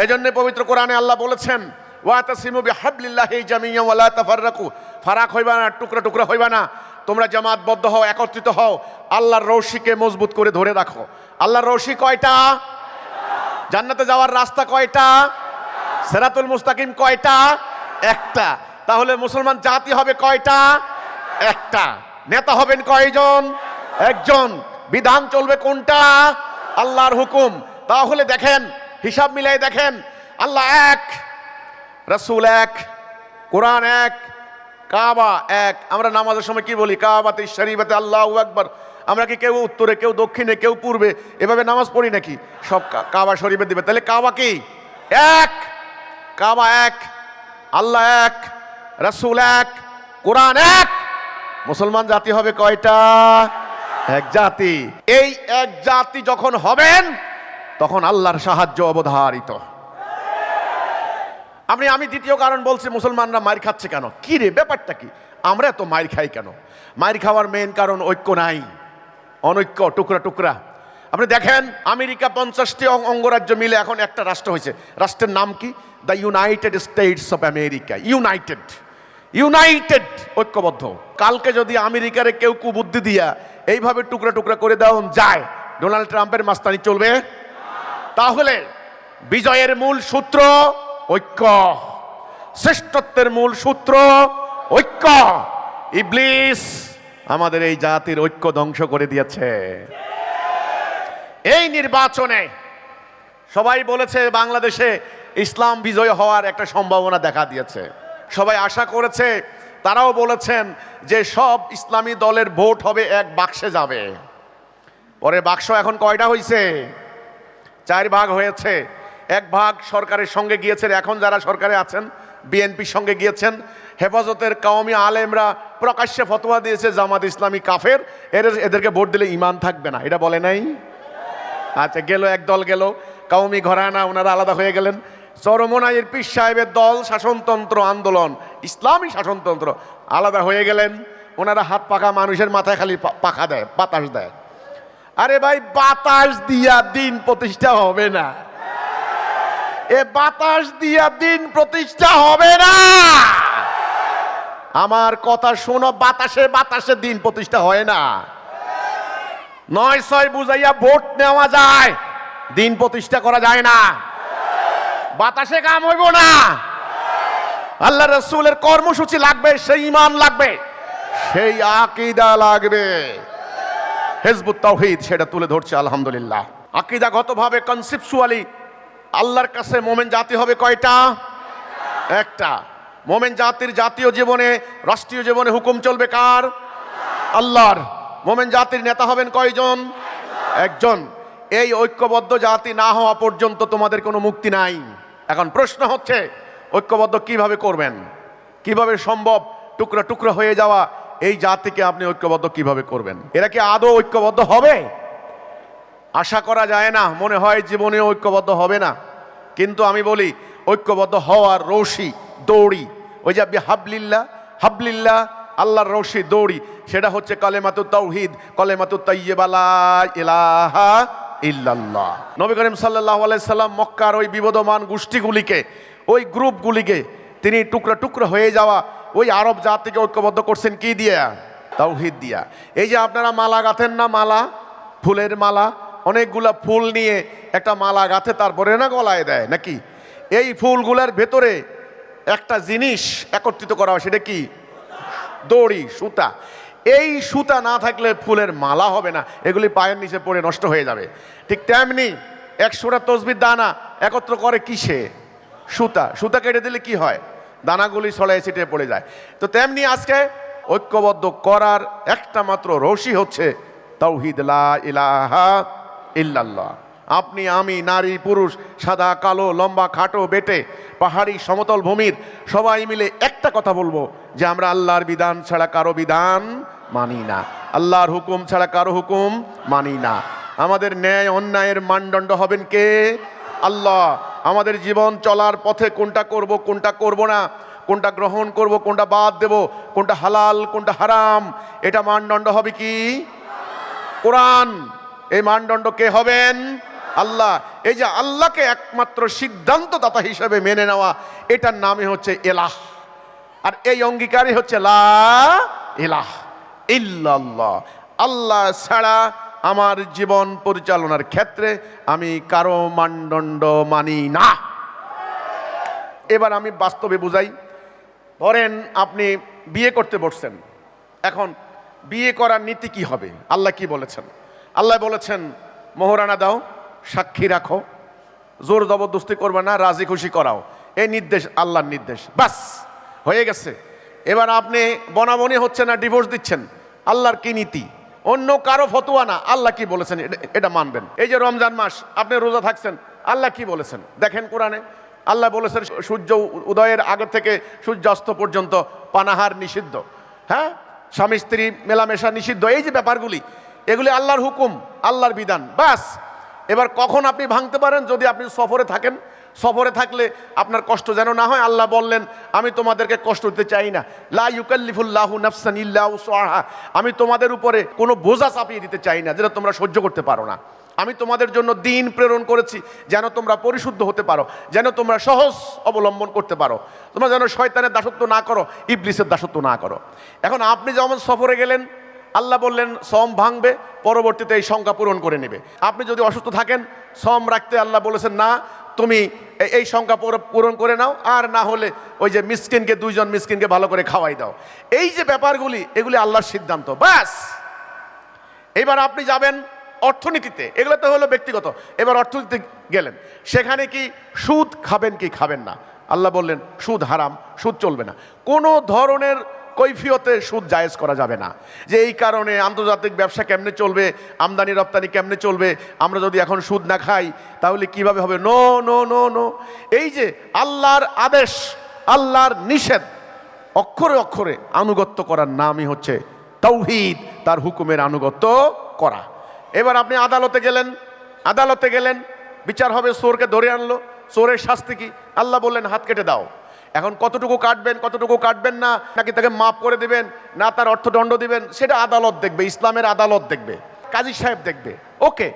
এই জন্য পবিত্র কোরআনে আল্লাহ বলেছেন, ওয়াতাসিমু বিহাবলিল্লাহি জামিআন ওয়া লা তাফাররাকু, ফারাক হইবা না, টুকরা টুকরা হইবা না, তোমরা জামাতবদ্ধ হও, একত্রিত হও, আল্লাহর রশিকে মজবুত করে ধরে রাখো। আল্লাহর রশি কয়টা? জান্নাতে যাওয়ার রাস্তা কয়টা? সিরাতুল মুস্তাকিম কয়টা? একটা। তাহলে মুসলমান জাতি হবে কয়টা? একটা। নেতা হবেন কয়জন? একজন। বিধান চলবে কোনটা? আল্লাহর হুকুম। তাহলে দেখেন, হিসাব মিলাই দেখেন, আল্লাহ এক, রাসূল এক, কোরআন এক, কাবা এক। আমরা নামাজের সময় কি বলি? কাবাতে শরীফাতে আল্লাহু আকবার। আমরা কি কেউ উত্তরে, কেউ দক্ষিণে, কেউ পূর্বে এভাবে নামাজ পড়ি নাকি? সব কাবা শরীফে দিবে। তাহলে কাবা কি? এক। কাবা এক, আল্লাহ এক, রাসূল এক, কোরআন এক। মুসলমান জাতি হবে কয়টা? এক জাতি। এই এক জাতি যখন হবেন, তখন আল্লাহর সাহায্য অবধারিত। আমি দ্বিতীয় কারণ বলছি, মুসলমানরা মার খাচ্ছে কেন? কি রে, ব্যাপারটা কি? আমরা এত মার খাই কেন? মার খাওয়ার মেইন কারণ ঐক্য নাই, অনৈক্য, টুকরা টুকরা। আপনি দেখেন, আমেরিকা 50টি অঙ্গরাজ্য মিলে এখন একটা রাষ্ট্র হয়েছে। রাষ্ট্রের নাম কি? The United states of America. United, ঐক্যবদ্ধ। কালকে যদি আমেরিকারে কেউ কুবুদ্ধি দিয়া এইভাবে টুকরা টুকরা করে দেওয়া যায়, ডোনাল্ড ট্রাম্পের মাস্তানি চলবে? তাহলে বিজয়ের মূল সূত্র ঐক্য, শ্রেষ্ঠত্বের মূল সূত্র ঐক্য। ইবলিস আমাদের এই জাতির ঐক্য ধ্বংস করে দিয়েছে। এই নির্বাচনে সবাই বলেছে বাংলাদেশে ইসলাম বিজয় হওয়ার একটা সম্ভাবনা দেখা দিয়েছে। সবাই আশা করেছে, তারাও বলেছেন যে সব ইসলামী দলের ভোট হবে এক বাক্সে যাবে। পরে বাক্স এখন কয়টা হয়েছে? 4 ভাগ হয়েছে। এক ভাগ সরকারের সঙ্গে গিয়েছেন, এখন যারা সরকারে আছেন বিএনপির সঙ্গে গিয়েছেন। হেফাজতের কওমি আলেমরা প্রকাশ্যে ফতোয়া দিয়েছে জামাত ইসলামী কাফের, এদেরকে ভোট দিলে ঈমান থাকবে না, এটা বলে নাই? আচ্ছা, গেল এক দল, গেল কওমি ঘরানা, ওনারা আলাদা হয়ে গেলেন। চরমোনাইয়ের পীর সাহেবের দল শাসনতন্ত্র আন্দোলন, ইসলামী শাসনতন্ত্র, আলাদা হয়ে গেলেন। ওনারা হাত পাখা মানুষের মাথায় খালি পাখা দেয়, বাতাস দেয়। আরে ভাই, বাতাস দিয়া দিন প্রতিষ্ঠা হবে না। এ বাতাস দিয়া দিন প্রতিষ্ঠা হবে না। আমার কথা শোনো, বাতাসে বাতাসে দিন প্রতিষ্ঠা হয় না। 9-6 বুঝাইয়া ভোট নেওয়া যায়, দিন প্রতিষ্ঠা করা যায় না। বাতাসে কাম হইব না। আল্লাহ রাসূলের কর্মসূচি লাগবে, সেই ঈমান লাগবে, সেই আকীদা লাগবে। হিজবুত তাওহীদ সেটা তুলে ধরছে আলহামদুলিল্লাহ। আকীদাগতভাবে কনসেপচুয়ালি আল্লাহর কাছে মোমেন জাতি হবে কয়টা? একটা। মোমেন জাতির জাতীয় জীবনে, রাষ্ট্রীয় জীবনে হুকুম চলবে কার? আল্লাহর। মোমেন জাতির নেতা হবেন কয়জন? একজন। এই ঐক্যবদ্ধ জাতি না হওয়া পর্যন্ত তোমাদের কোনো মুক্তি নাই। এখন প্রশ্ন হচ্ছে, ঐক্যবদ্ধ কিভাবে করবেন? কিভাবে সম্ভব টুকরা টুকরা হয়ে যাওয়া এই জাতিকে আপনি ঐক্যবদ্ধ কিভাবে করবেন? এরা কি আদৌ ঐক্যবদ্ধ হবে? আশা করা যায় না, মনে হয় জীবনে ঐক্যবদ্ধ হবে না। কিন্তু আমি বলি, ঐক্যবদ্ধ হওয়ার রশি, দড়ি, ওই যে হাবলিল্লাহ, হাবলিল্লাহ, আল্লাহর রশি, দড়ি, সেটা হচ্ছে কালেমাতুত তাওহীদ, কালেমাতুত তাইয়্যিবা লা ইলাহা ইল্লাল্লাহ। নবী করিম সাল্লাল্লাহু আলাইহি সাল্লাম মক্কার ওই বিবদমান গোষ্ঠীগুলিকে, ওই গ্রুপগুলিকে তিনি টুকরা টুকরা হয়ে যাওয়া ওই আরব জাতিকে ঐক্যবদ্ধ করছেন কি দিয়া? তাওহীদ দিয়া। এই যে আপনারা মালা গাঁথেন না, মালা, ফুলের মালা, অনেকগুলা ফুল নিয়ে একটা মালা গাঁথে তারপরে না গলায় দেয় নাকি? এই ফুলগুলার ভেতরে একটা জিনিস একত্রিত করা হয়, সেটা কি? দড়ি, সুতা। এই সুতা না থাকলে ফুলের মালা হবে না, এগুলি পায়ের নিচে পড়ে নষ্ট হয়ে যাবে। ঠিক তেমনি 100টা তসবির দানা একত্র করে কিসে? সুতা। সুতা কেটে দিলে কি হয়? দানাগুলি ছড়ায় ছিটিয়ে পড়ে যায়। তো তেমনি আজকে ঐক্যবদ্ধ করার একটা মাত্র রশি হচ্ছে তাওহীদ, লা ইলাহা ইল্লাল্লাহ। আপনি, আমি, নারী, পুরুষ, সাদা, কালো, লম্বা, খাটো, বেটে, পাহাড়ি, সমতল ভূমির সবাই মিলে একটা কথা বলবো যে আমরা আল্লাহর বিধান ছাড়া কারো বিধান মানি না, আল্লাহর হুকুম ছাড়া কারো হুকুম মানি না। আমাদের ন্যায় অন্যায়ের মানদণ্ড হবেন কে? আল্লাহ। আমাদের জীবন চলার পথে কোনটা করব, কোনটা করব না, কোনটা গ্রহণ করব, কোনটা বাদ দেব, কোনটা হালাল, কোনটা হারাম, এটা মানদণ্ড হবে কি? কোরআন। এই মানদণ্ড কে হবেন? আল্লাহ। এই যে আল্লাহকে একমাত্র সিদ্ধান্তদাতা হিসেবে মেনে নেওয়া, এটার নামই হচ্ছে ইলাহ। আর এই অঙ্গীকারই হচ্ছে লা ইলাহা ইল্লাল্লাহ। আল্লাহ ছাড়া আমার জীবন পরিচালনার ক্ষেত্রে আমি কারো মানদণ্ড মানি না। এবার আমি বাস্তবে বুঝাই। ধরেন আপনি বিয়ে করতে বসছেন, এখন বিয়ে করার নীতি কি হবে? আল্লাহ কি বলেছেন? আল্লাহ বলেছেন মোহরানা দাও, সাক্ষী রাখো, জোর জবরদস্তি করবে না, রাজি খুশি করাও। এই নির্দেশ আল্লাহর নির্দেশ, বাস হয়ে গেছে। এবার আপনি বনাবনি হচ্ছে না, ডিভোর্স দিচ্ছেন, আল্লাহর কি নীতি? অন্য কারো ফতোয়া না, আল্লাহ কি বলেছেন এটা মানবেন। এই যে রমজান মাস আপনি রোজা থাকছেন, আল্লাহ কি বলেছেন দেখেন কোরআনে। আল্লাহ বলেছেন সূর্য উদয়ের আগে থেকে সূর্যাস্ত পর্যন্ত পানাহার নিষিদ্ধ, হ্যাঁ, স্বামী স্ত্রী মেলামেশা নিষিদ্ধ। এই যে ব্যাপারগুলি, এগুলি আল্লাহর হুকুম, আল্লাহর বিধান, বাস। এবার কখন আপনি ভাঙতে পারেন? যদি আপনি সফরে থাকেন। সফরে থাকলে আপনার কষ্ট যেন না হয়। আল্লাহ বললেন আমি তোমাদেরকে কষ্ট দিতে চাই না, লা ইউকাল্লিফুল্লাহু নাফসান ইল্লা উসআহা, আমি তোমাদের উপরে কোনো বোঝা চাপিয়ে দিতে চাই না যেটা তোমরা সহ্য করতে পারো না। আমি তোমাদের জন্য দিন প্রেরণ করেছি যেন তোমরা পরিশুদ্ধ হতে পারো, যেন তোমরা সহজ অবলম্বন করতে পারো, তোমরা যেন শয়তানের দাসত্ব না করো, ইবলিসের দাসত্ব না করো। এখন আপনি যেমন সফরে গেলেন, আল্লাহ বললেন সম ভাঙবে, পরবর্তীতে এই সংখ্যা পূরণ করে নেবে। আপনি যদি অসুস্থ থাকেন, সম রাখতে আল্লাহ বলেছেন না, তুমি এই সংখ্যা পূরণ করে নাও, আর না হলে ওই যে মিসকিনকে, দুইজন মিসকিনকে ভালো করে খাওয়াই দাও। এই যে ব্যাপারগুলি, এগুলি আল্লাহর সিদ্ধান্ত, ব্যাস। এবার আপনি যাবেন অর্থনীতিতে, এগুলো তো হলো ব্যক্তিগত। এবার অর্থনীতিতে গেলেন, সেখানে কি সুদ খাবেন কি খাবেন না? আল্লাহ বললেন সুদ হারাম, সুদ চলবে না, কোনো ধরনের কৈফিয়তে সুদ জায়েজ করা যাবে না। যে এই কারণে আন্তর্জাতিক ব্যবসা কেমনে চলবে, আমদানি রপ্তানি কেমনে চলবে, আমরা যদি এখন সুদ না খাই তাহলে কিভাবে হবে? No no no no. এই যে আল্লাহর আদেশ, আল্লাহর নিষেধ, অক্ষরে অক্ষরে আনুগত্য করার নামই হচ্ছে তাওহীদ, তার হুকুমের আনুগত্য করা। এবার আপনি আদালতে গেলেন, আদালতে গেলেন, বিচার হবে, চোরকে ধরে আনলো, চোরের শাস্তি কি? আল্লাহ বললেন হাত কেটে দাও। এখন কতটুকু কাটবেন, কতটুকু কাটবেন না, নাকি তাকে মাফ করে দিবেন, না তার অর্থদণ্ড দিবেন, সেটা আদালত দেখবে, ইসলামের আদালত দেখবে, কাজী সাহেব দেখবে, ওকে।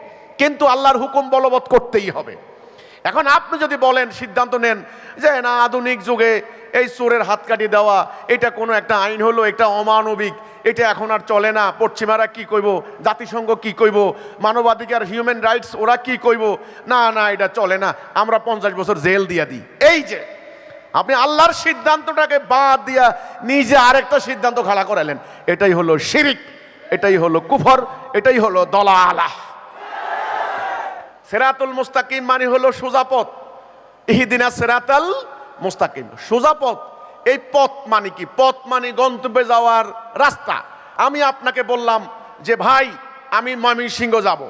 কিন্তু আল্লাহর হুকুম বলবৎ করতেই হবে। এখন আপনি যদি বলেন, সিদ্ধান্ত নেন যে না, আধুনিক যুগে এই চোরের হাত কাটিয়ে দেওয়া এটা কোনো একটা আইন হলো, এটা অমানবিক, এটা এখন আর চলে না, পশ্চিমারা কি কইব, জাতিসংঘ কি কইব, মানবাধিকার হিউম্যান রাইটস ওরা কি কইব, না না এটা চলে না, আমরা 50 বছর জেল দিয়ে দিই। এই যে আপনি আল্লাহর সিদ্ধান্তটাকে বাদ দিয়া নিজে আরেকটা সিদ্ধান্ত খাড়া করালেন, এটাই হলো শিরিক, এটাই হলো কুফর, এটাই হলো দলালাহ। সিরাতুল মুস্তাকিম মানে হলো সোজা পথ, ইহদিনাস সিরাতাল মুস্তাকিম, সোজা পথ। এই পথ মানে কি? পথ মানে গন্তব্যে যাওয়ার রাস্তা। আমি আপনাকে বললাম যে ভাই আমি ময়মনসিংহ যাব,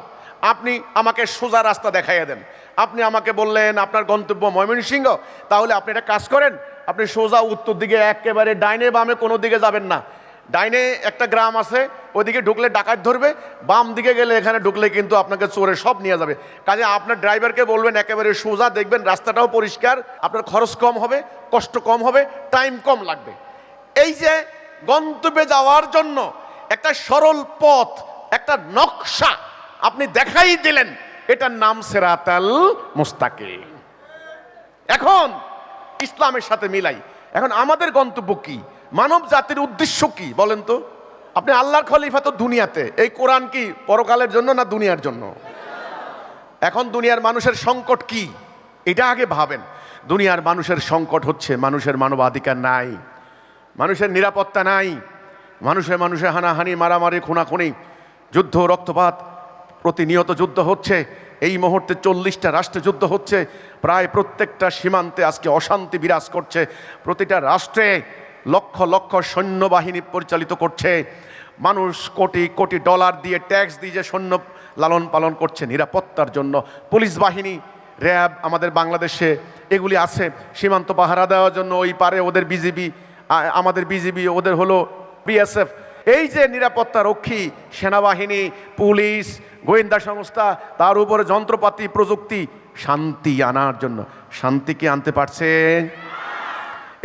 আপনি আমাকে সোজা রাস্তা দেখাইয়া দেন। আপনি আমাকে বললেন আপনার গন্তব্য ময়মনসিংহ, তাহলে আপনি একটা কাজ করেন, আপনি সোজা উত্তর দিকে একেবারে ডাইনে বামে কোনো দিকে যাবেন না। ডাইনে একটা গ্রাম আছে, ওইদিকে ঢুকলে ডাকাত ধরবে, বাম দিকে গেলে এখানে ঢুকলে কিন্তু আপনাকে চোরে সব নিয়ে যাবে। কাজে আপনার ড্রাইভারকে বলবেন একেবারে সোজা, দেখবেন রাস্তাটাও পরিষ্কার, আপনার খরচ কম হবে, কষ্ট কম হবে, টাইম কম লাগবে। এই যে গন্তব্যে যাওয়ার জন্য একটা সরল পথ, একটা নকশা আপনি দেখাই দিলেন, এটার নাম সিরাতাল মুস্তাকিম। এখন ইসলামের সাথে মিলাই, এখন আমাদের গন্তব্য কি, মানব জাতির উদ্দেশ্য কি বলেন তো? আপনি আল্লাহর খলিফা তো দুনিয়াতে, এই কোরআন কি পরকালের জন্য না দুনিয়ার জন্য? এখন দুনিয়ার মানুষের সংকট কি এটা আগে ভাবেন। দুনিয়ার মানুষের সংকট হচ্ছে মানুষের মানবাধিকার নাই, মানুষের নিরাপত্তা নাই, মানুষে মানুষে হানাহানি, মারামারি, খুনাখুনি, যুদ্ধ, রক্তপাত, প্রতিনিয়ত যুদ্ধ হচ্ছে। এই মুহূর্তে 40টা রাষ্ট্রে যুদ্ধ হচ্ছে, প্রায় প্রত্যেকটা সীমান্তে আজকে অশান্তি বিরাজ করছে, প্রতিটা রাষ্ট্রে লক্ষ লক্ষ সৈন্যবাহিনী পরিচালিত করছে। মানুষ কোটি কোটি ডলার দিয়ে, ট্যাক্স দিয়ে যে সৈন্য লালন পালন করছে নিরাপত্তার জন্য। পুলিশ বাহিনী, র্যাব আমাদের বাংলাদেশে এগুলি আছে সীমান্ত পাহারা দেওয়ার জন্য। ওই পারে ওদের বিজিবি, আমাদের বিজিবি, ওদের হলো বিএসএফ। এই যে নিরাপত্তা রক্ষী সেনাবাহিনী, পুলিশ, গোয়েন্দা সংস্থা, তার উপরে যন্ত্রপাতি, প্রযুক্তি, শান্তি আনার জন্য। শান্তি কি আনতে পারছে?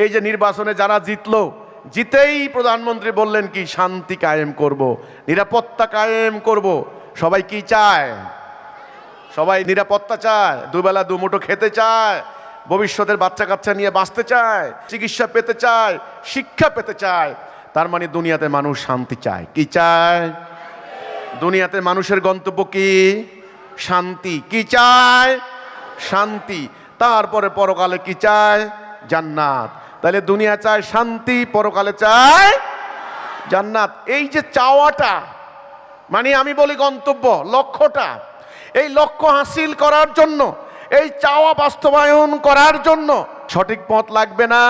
এই যে নির্বাচনে যারা জিতলো, জিতেই প্রধানমন্ত্রী বললেন কি শান্তি কায়েম করব, নিরাপত্তা কায়েম করব। সবাই কি চায়? সবাই নিরাপত্তা চায়, দুবেলা দুমুঠো খেতে চায়, ভবিষ্যতের বাচ্চা কাচ্চা নিয়ে বাঁচতে চায়, চিকিৎসা পেতে চায়, শিক্ষা পেতে চায়। তার মানে দুনিয়াতে মানুষ শান্তি চায়। কি চায়? দুনিয়াতে মানুষের গন্তব্য কি? শান্তি। কি চায়? শান্তি। তারপরে পরকালে কি চায়? জান্নাত। তাহলে দুনিয়া চায় শান্তি, পরকালে চায় জান্নাত। এই যে চাওয়াটা, মানে আমি বলি গন্তব্য, লক্ষ্যটা, এই লক্ষ্য হাসিল করার জন্য, এই চাওয়া বাস্তবায়ন করার জন্য সঠিক পথ লাগবে না?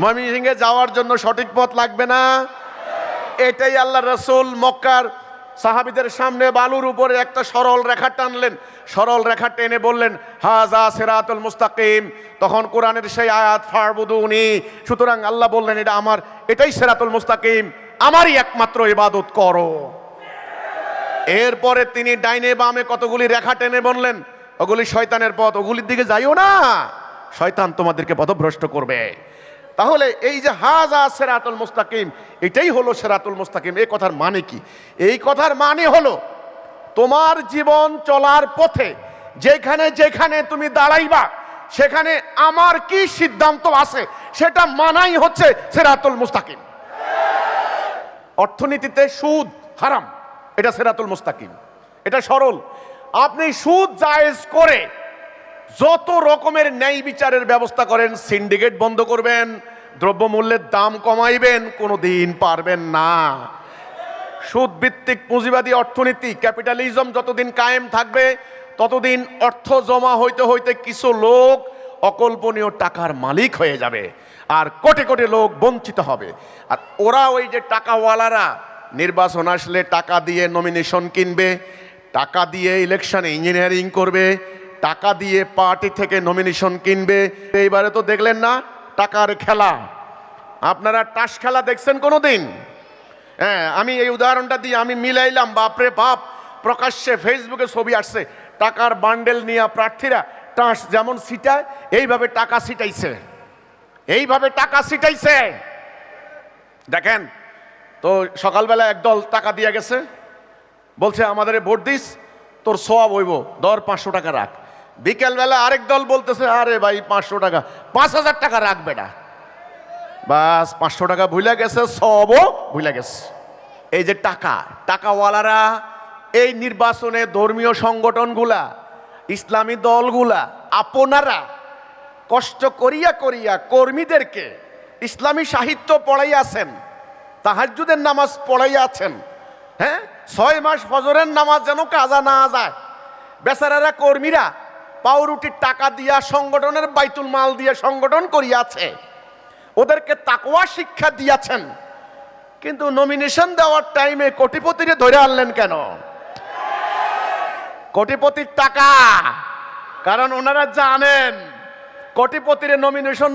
ময়মনসিংহে যাওয়ার জন্য সঠিক পথ লাগবে না? এটাই আল্লাহ রাসূল মক্কার সাহাবীদের সামনে বালুর উপরে একটা সরল রেখা টানলেন। সরল রেখা টেনে বললেন হাযা সিরাতুল মুস্তাকিম। তখন কোরআনের সেই আয়াত ফারবুদুনি। সুতরাং আল্লাহ বললেন এটা আমার, এটাই সিরাতুল মুস্তাকিম, আমারই একমাত্র ইবাদত করো। এরপরে তিনি ডাইনে বামে কতগুলি রেখা টেনে বললেন ওগুলি শয়তানের পথ, ওগুলির দিকে যাইও না, শয়তান তোমাদেরকে পথভ্রষ্ট করবে। তাহলে এই যে হাযা সিরাতুল মুস্তাকিম, এটাই হলো সিরাতুল মুস্তাকিম। এই কথার মানে কি? এই কথার মানে হলো তোমার জীবন চলার পথে যেখানে যেখানে তুমি দাঁড়াইবা সেখানে আমার কি সিদ্ধান্ত আছে সেটা মানাই হচ্ছে সিরাতুল মুস্তাকিম। অর্থনীতিতে সুদ হারাম, এটা সিরাতুল মুস্তাকিম, এটা সরল। আপনি সুদ জায়েজ করে যত রকমের ন্যায় বিচারের ব্যবস্থা করেন, সিন্ডিকেট বন্ধ করবেন, দ্রব্যমূল্যের দাম কমাইবেন, কোনোদিন পারবেন না। সুদ ভিত্তিক পুঁজিবাদী অর্থনীতি, ক্যাপিটালিজম যতদিন কায়েম থাকবে ততদিন অর্থ জমা হইতে হইতে কিছু লোক অকল্পনীয় টাকার মালিক হয়ে যাবে আর কোটি কোটি লোক বঞ্চিত হবে। আর ওরা ওই যে টাকাওয়ালারা নির্বাচন আসলে টাকা দিয়ে নমিনেশন কিনবে, টাকা দিয়ে ইলেকশনে ইঞ্জিনিয়ারিং করবে, টাকা দিয়ে পার্টি থেকে নমিনেশন কিনবে। এইবারে তো দেখলেন না টাকার খেলা। আপনারা টাস খেলা দেখছেন কোনোদিন? হ্যাঁ, আমি এই উদাহরণটা দিয়ে আমি মিলাইলাম। বাপরে বাপ, প্রকাশ্যে ফেসবুকে ছবি আসছে, টাকার বান্ডেল নিয়ে প্রার্থীরা টাস যেমন ছিটায় এইভাবে টাকা ছিটাইছে, এইভাবে টাকা ছিটাইছে। দেখেন তো, সকালবেলা একদল টাকা দিয়ে গেছে, বলছে আমাদের ভোট দিস, তোর সওয়াব হইব, ধর 500 টাকা রাখ। বিকেলবেলা আরেক দল বলতেছে আরে ভাই 500 টাকা, 5000 টাকা রাখবে না। বাস 500 টাকা ভুলে গেছে, সওয়াবও ভুলে গেছে। এই যে টাকাওয়ালারা এই নির্বাচনে ধর্মীয় সংগঠনগুলা, ইসলামী দলগুলা, আপনারা কষ্ট করিয়া করিয়া কর্মীদেরকে ইসলামী সাহিত্য পড়াইয়াছেন, তাহাজ্জুদের নামাজ পড়াইয়াছেন। হ্যাঁ, 6 মাস ফজরের নামাজ যেন কাজা না যায়। বেচারারা কর্মীরা পাউরুটির টাকা দিয়া সংগঠনের বাইতুল মাল দিয়ে সংগঠন করিয়াছে, ওদেরকে তাকওয়া শিক্ষা দিয়াছেন। কিন্তু নমিনেশন দেওয়ার টাইমে কোটিপতিরে ধরে আনলেন কেন? কোটিপতির টাকা, কারণ ওনারা জানেন কোটিপতিরে নমিনেশন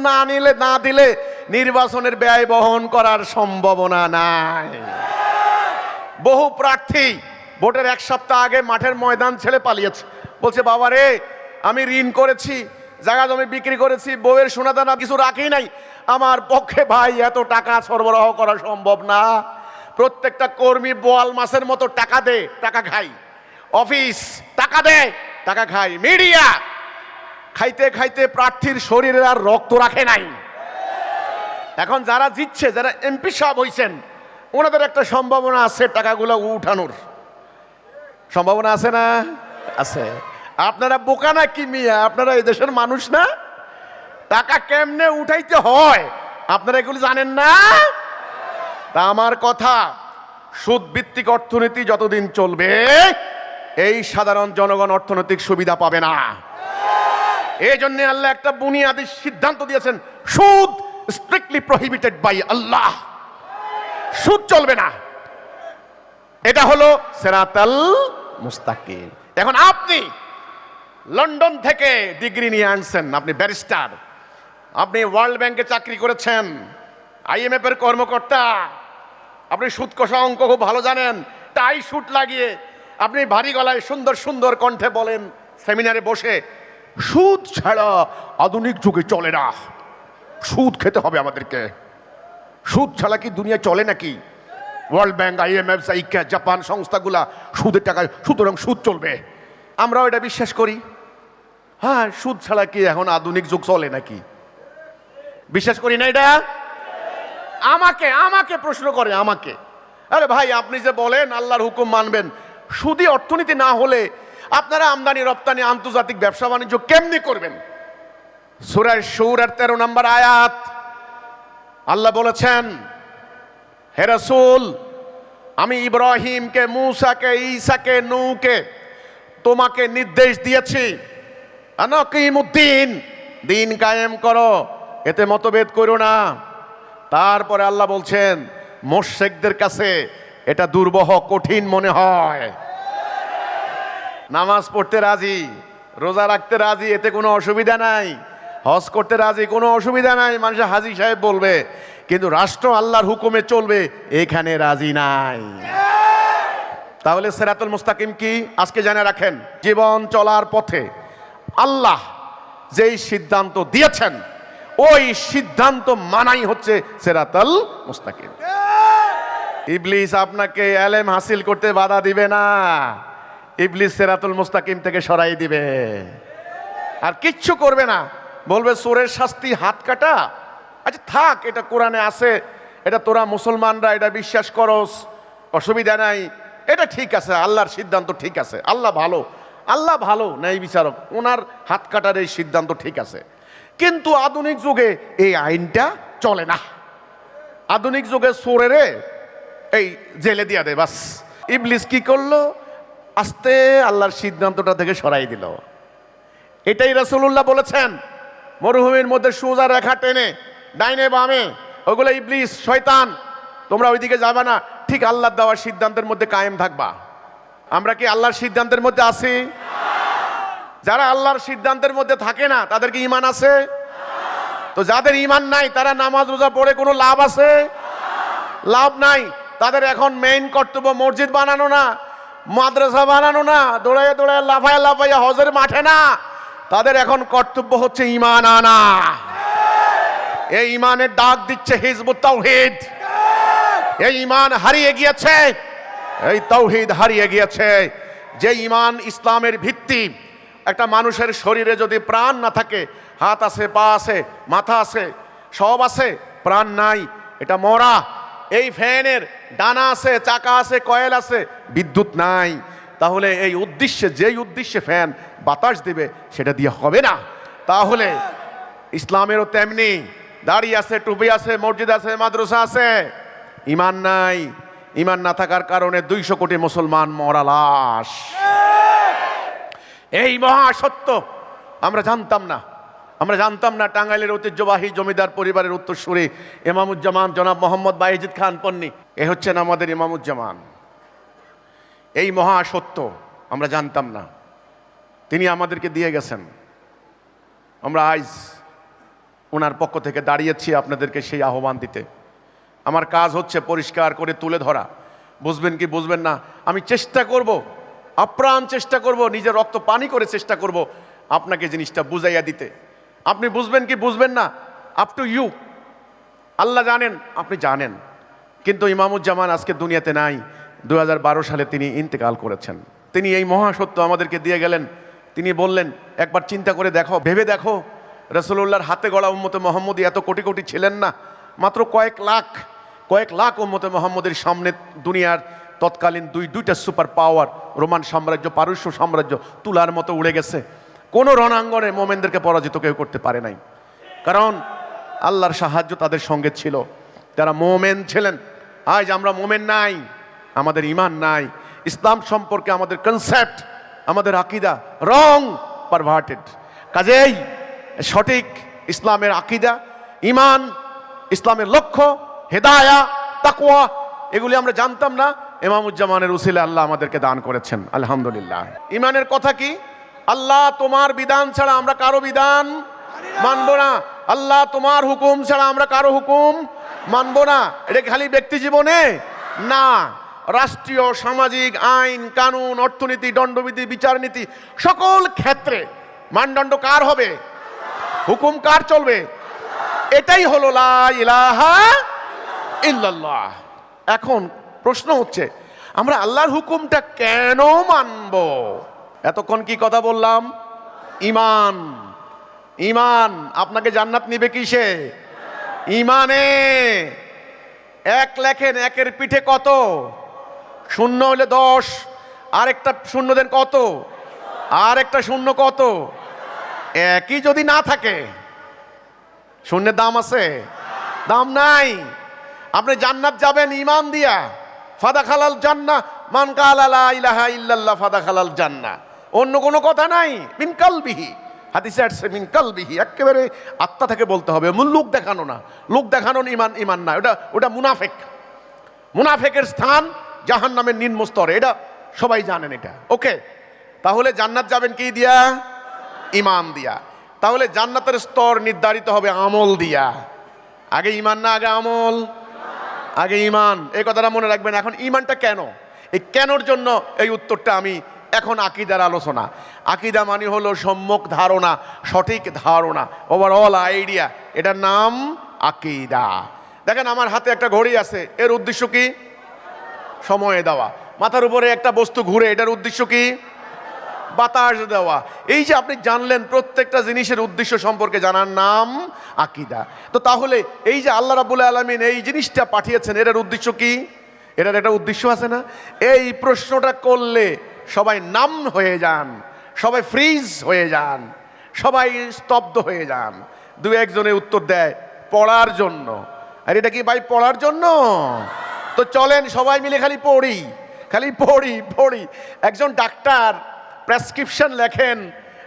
না দিলে নির্বাচনের ব্যয় বহন করার সম্ভাবনা নাই। বহু প্রার্থী ভোটের 1 সপ্তাহ আগে মাঠের ময়দান ছেড়ে পালিয়েছে। বলছে বাবা রে, আমি ঋণ করেছি, জায়গা জমি বিক্রি করেছি, বউয়ের সোনাদানা কিছু রাখি নাই, আমার পক্ষে ভাই এত টাকা সরবরাহ করা সম্ভব না। প্রত্যেকটা কর্মী বোয়াল মাছের মতো টাকা দে, টাকা খাই। অফিস টাকা দে, টাকা খাই। মিডিয়া খাইতে খাইতে প্রার্থীর শরীরে আর রক্ত রাখে নাই। এখন যারা জিতছে, যারা এমপি সাহেব হইছেন, ওনাদের একটা সম্ভাবনা আছে টাকাগুলো উঠানোর সম্ভাবনা আছে না? আছে। আপনারা বোকা না কি মিয়া? আপনারা এই দেশের মানুষ না? টাকা কেমনে উঠাইতে হয় আপনারা এগুলো জানেন না? তা আমার কথা, সুদ ভিত্তিক অর্থনীতি যতদিন চলবে এই সাধারণ জনগণ অর্থনৈতিক সুবিধা পাবে না। এই জন্য আল্লাহ একটা বুনিয়াদি সিদ্ধান্ত দিয়েছেন, সুদ স্ট্রিক্টলি প্রহিবিটেড বাই আল্লাহ। সুদ চলবে না। এটা হলো সিরাতাল মুস্তাকিম। এখন আপনি লন্ডন থেকে ডিগ্রি নিয়ে আনছেন, আপনি ব্যারিস্টার, আপনি ওয়ার্ল্ড ব্যাংকে চাকরি করেছেন, IMF এর কর্মকর্তা, আপনি সুদ কষা অঙ্ক খুব ভালো জানেন, টাই শুট লাগিয়ে আপনি ভারী গলায় সুন্দর সুন্দর কণ্ঠে বলেন সেমিনারে বসে, সুদ ছাড়া আধুনিক যুগে চলে না, সুদ খেতে হবে আমাদেরকে, সুদ ছাড়া কি দুনিয়া চলে নাকি? World bank, IMF, Saika, Japan সংস্থাগুলা সুদের টাকায়, সুতরাং সুদ চলবে। আমরাও এটা বিশ্বাস করি। হ্যাঁ, সুদ ছাড়া কি এখন আধুনিক যুগ চলে নাকি? বিশ্বাস করি না এটা। আমাকে প্রশ্ন করে, আমাকে, আরে ভাই আপনি যে বলেন আল্লাহর হুকুম মানবেন, সুদী অর্থনীতি না হলে আপনারা আমদানি রপ্তানি আন্তর্জাতিক ব্যবসা বাণিজ্য কেমনি করবেন? সূরা শুরার 13 নম্বর আয়াত আল্লাহ বলেছেন, হে রাসূল, আমি ইব্রাহিমকে, মূসাকে, ঈসাকে, নূহকে তোমাকে নির্দেশ দিয়েছি, আনাকিমুদ্দিন, দিন কায়েম করো, এতে মতভেদ করো না। তারপরে আল্লাহ বলছেন, মুশরিকদের কাছে এটা দুর্বহ, কঠিন মনে হয়। নামাজ পড়তে রাজি, রোজা রাখতে রাজি, এতে কোনো অসুবিধা নাই, হজ করতে রাজি, কোনো অসুবিধা নাই, মানুষ হাজী সাহেব বলবে, কিন্তু রাষ্ট্র আল্লাহর হুকুমে চলবে, এখানে রাজি নাই। তাহলে সিরাতুল মুস্তাকিম কি? আজকে জেনে রাখেন, জীবন চলার পথে আল্লাহ যেই সিদ্ধান্ত দিয়েছেন ওই সিদ্ধান্ত মানাই হচ্ছে সিরাতুল মুস্তাকিম। ইবলিস আপনাকে ইলম হাসিল করতে বাধা দিবে না, ইবলিস সিরাতুল মুস্তাকিম থেকে সরাই দিবে, আর কিচ্ছু করবে না। বলবে চোরের শাস্তি হাত কাটা, আচ্ছা থাক, এটা কোরআনে আছে, এটা তোরা মুসলমানরা এটা বিশ্বাস করস, অসুবিধা নাই, এটা ঠিক আছে, আল্লাহর সিদ্ধান্ত ঠিক আছে, আল্লাহ ভালো, আল্লাহ ভালো ন্যায় বিচারক, ওনার হাত কাটার এই সিদ্ধান্ত ঠিক আছে। কিন্তু আধুনিক যুগে এই আইনটা চলে না। আধুনিক যুগে চোরেরে এই জেলে দিয়া দেয় বাস। ইবলিস কি করলো? আস্তে আল্লাহর সিদ্ধান্তটা থেকে সরাই দিল। এটাই রাসূলুল্লাহ বলেছেন, মরুভূমির মধ্যে সোজা রেখা টেনে ডাইনে বামে, ওগুলো ইবলিস, শয়তান, তোমরা ওইদিকে যাবে না, ঠিক আল্লাহর দেওয়ার সিদ্ধান্তের মধ্যে কায়েম থাকবা। আমরা কি আল্লাহর সিদ্ধান্তের মধ্যে আছি? যারা আল্লাহর সিদ্ধান্তের মধ্যে থাকে না তাদের কি ঈমান আছে? তো যাদের ঈমান নাই তারা নামাজ রোজা পড়ে কোনো লাভ আছে? লাভ নাই। তাদের এখন মেইন কর্তব্য মসজিদ বানানো না, মাদ্রাসা বানানো না, দৌড়াইয়া দৌড়াইয়া লাফাইয়া লাফাইয়া হজের মাঠে না, তাদের এখন কর্তব্য হচ্ছে ঈমান আনা। এই ঈমানের ডাক দিচ্ছে হিজবুত তাওহীদ। এই ঈমান হারিয়ে গিয়েছে, এই তাওহীদ হারিয়ে গিয়েছে। যে ঈমান ইসলামের ভিত্তি। একটা মানুষের শরীরে যদি প্রাণ না থাকে, হাত আছে, পা আছে, মাথা আছে, সব আছে, প্রাণ নাই, এটা মরা। এই ফ্যানের ডানা আছে, চাকা আছে, কয়েল আছে, বিদ্যুৎ নাই, তাহলে এই উদ্দেশ্যে, যেই উদ্দেশ্যে ফ্যান বাতাস দেবে সেটা দিয়ে হবে না। তাহলে ইসলামেরও তেমনি, দাড়ি আছে, টুপি আছে, মসজিদ আছে, মাদ্রাসা আছে, ঈমান নাই। ঈমান না থাকার কারণে 200 কোটি মুসলমান মরা লাশ। এই মহা সত্য আমরা জানতাম না। আমরা জানতাম না টাঙ্গাইলের ঐতিহ্যবাহী জমিদার পরিবারের উত্তরসূরি ইমামুজ্জামান জনাব মোহাম্মদ বায়েজিদ খান পন্নী, এ হচ্ছেন আমাদের ইমামুজ্জামান। এই মহা সত্য আমরা জানতাম না, তিনি আমাদেরকে দিয়ে গেছেন। আমরা আজ ওনার পক্ষ থেকে দাঁড়িয়েছি আপনাদেরকে সেই আহ্বান দিতে। আমার কাজ হচ্ছে পরিষ্কার করে তুলে ধরা, বুঝবেন কি বুঝবেন না আমি চেষ্টা করব, আপ্রাণ চেষ্টা করব, নিজের রক্ত পানি করে চেষ্টা করব আপনাকে জিনিসটা বুঝাইয়া দিতে। আপনি বুঝবেন কি বুঝবেন না, আপ টু ইউ। আল্লাহ জানেন, আপনি জানেন। কিন্তু ইমামুজ্জামান আজকে দুনিয়াতে নাই। 2012 সালে তিনি ইন্তেকাল করেছেন। তিনি এই মহাসত্য আমাদেরকে দিয়ে গেলেন। তিনি বললেন, একবার চিন্তা করে দেখো, ভেবে দেখো, রাসূলুল্লাহর হাতে গড়া উম্মতে মুহাম্মদী এত কোটি কোটি ছিলেন না, মাত্র কয়েক লাখ উম্মতে মুহাম্মদের সামনে দুনিয়ার তৎকালীন দুইটা সুপার পাওয়ার, রোমান সাম্রাজ্য, পারস্য সাম্রাজ্য তুলার মতো উড়ে গেছে। কোনো রণাঙ্গনে মোমেনদেরকে পরাজিত কেউ করতে পারে নাই, কারণ আল্লাহর সাহায্য তাদের সঙ্গে ছিল। তারা মোমেন ছিলেন। আজ আমরা মোমেন নাই, আমাদের ঈমান নাই, ইসলাম সম্পর্কে আমাদের কনসেপ্ট, আমাদের আকীদা রং, পারভার্টেড। কাজেই সঠিক ইসলামের আকীদা, ঈমান, ইসলামের লক্ষ্য, হেদায়া, তাকওয়া, এগুলি আমরা জানতাম না। ইমামুজ্জামানের উসিলে আল্লাহ আমাদেরকে দান করেছেন, আলহামদুলিল্লাহ। ইমানের কথা কি? আল্লাহ তোমার বিধান ছাড়া আমরা কারো বিধান মানব না, আল্লাহ তোমার হুকুম ছাড়া আমরা কারো হুকুম মানব না। এটা খালি ব্যক্তি জীবনে না, রাষ্ট্রীয়, সামাজিক, আইন কানুন, অর্থনীতি, দণ্ডবিধি, বিচারনীতি, সকল ক্ষেত্রে মানদণ্ড কার হবে? হুকুম কার চলবে? এটাই হলো লা ইলাহা ইল্লাল্লাহ। এখন প্রশ্ন হচ্ছে, আমরা আল্লাহর হুকুমটা কেন মানব? এতক্ষণ কি কথা বললাম? ঈমান। ঈমান আপনাকে জান্নাত নিবে কিসে? ঈমানে। এক লেখেন, একের পিঠে কত? শূন্য হলে 10, আর একটা শূন্য দেন কত? আর একটা শূন্য কত? একই যদি না থাকে, শূন্যের দাম আছে? দাম নাই। আপনি জান্নাত যাবেন ঈমান দিয়া, ফাদা খালাল জান্নাহ মান কালা লা ইলাহা ইল্লাল্লাহ ফাদা খালাল জান্নাহ। অন্য কোনো কথা নাই। মিন কালবিহি, হাদিসে আসছে মিন কালবিহি, একেবারে আত্মা থেকে বলতে হবে। লোক দেখানো না, লোক দেখানো ঈমান, ঈমান না, ওটা মুনাফিক। মুনাফিকের স্থান জাহান্নামের নিম্ন স্তরে, এটা সবাই জানেন এটা। ওকে, তাহলে জান্নাত যাবেন কি দিয়া? ঈমান দিয়া। তাহলে জান্নাতের স্তর নির্ধারিত হবে আমল দিয়া। আগে ঈমান না আগে আমল? আগে ঈমান। এই কথাটা মনে রাখবেন। এখন ঈমানটা কেন, এই কেনর জন্য এই উত্তরটা আমি এখন আকীদার আলোচনা। আকীদা মানে হলো সম্যক ধারণা, সঠিক ধারণা, ওভারঅল আইডিয়া, এটার নাম আকীদা। দেখেন আমার হাতে একটা ঘড়ি আছে, এর উদ্দেশ্য কি? সময় দেওয়া। মাথার উপরে একটা বস্তু ঘুরে, এটার উদ্দেশ্য কি? বাতাস দেওয়া। এই যে আপনি জানলেন প্রত্যেকটা জিনিসের উদ্দেশ্য সম্পর্কে জানার নাম আকীদা। তো তাহলে এই যে আল্লাহ রাব্বুল আলামিন এই জিনিসটা পাঠিয়েছেন, এটার উদ্দেশ্য কি? এটার একটা উদ্দেশ্য আছে না? এই প্রশ্নটা করলে সবাই নাম হয়ে যান, সবাই ফ্রিজ হয়ে যান, সবাই স্তব্ধ হয়ে যান। দু একজনে উত্তর দেয় পড়ার জন্য। আর এটা কি ভাই পড়ার জন্য? তো চলেন সবাই মিলে খালি পড়ি, খালি পড়ি পড়ি। একজন ডাক্তার প্রেসক্রিপশন লেখেন,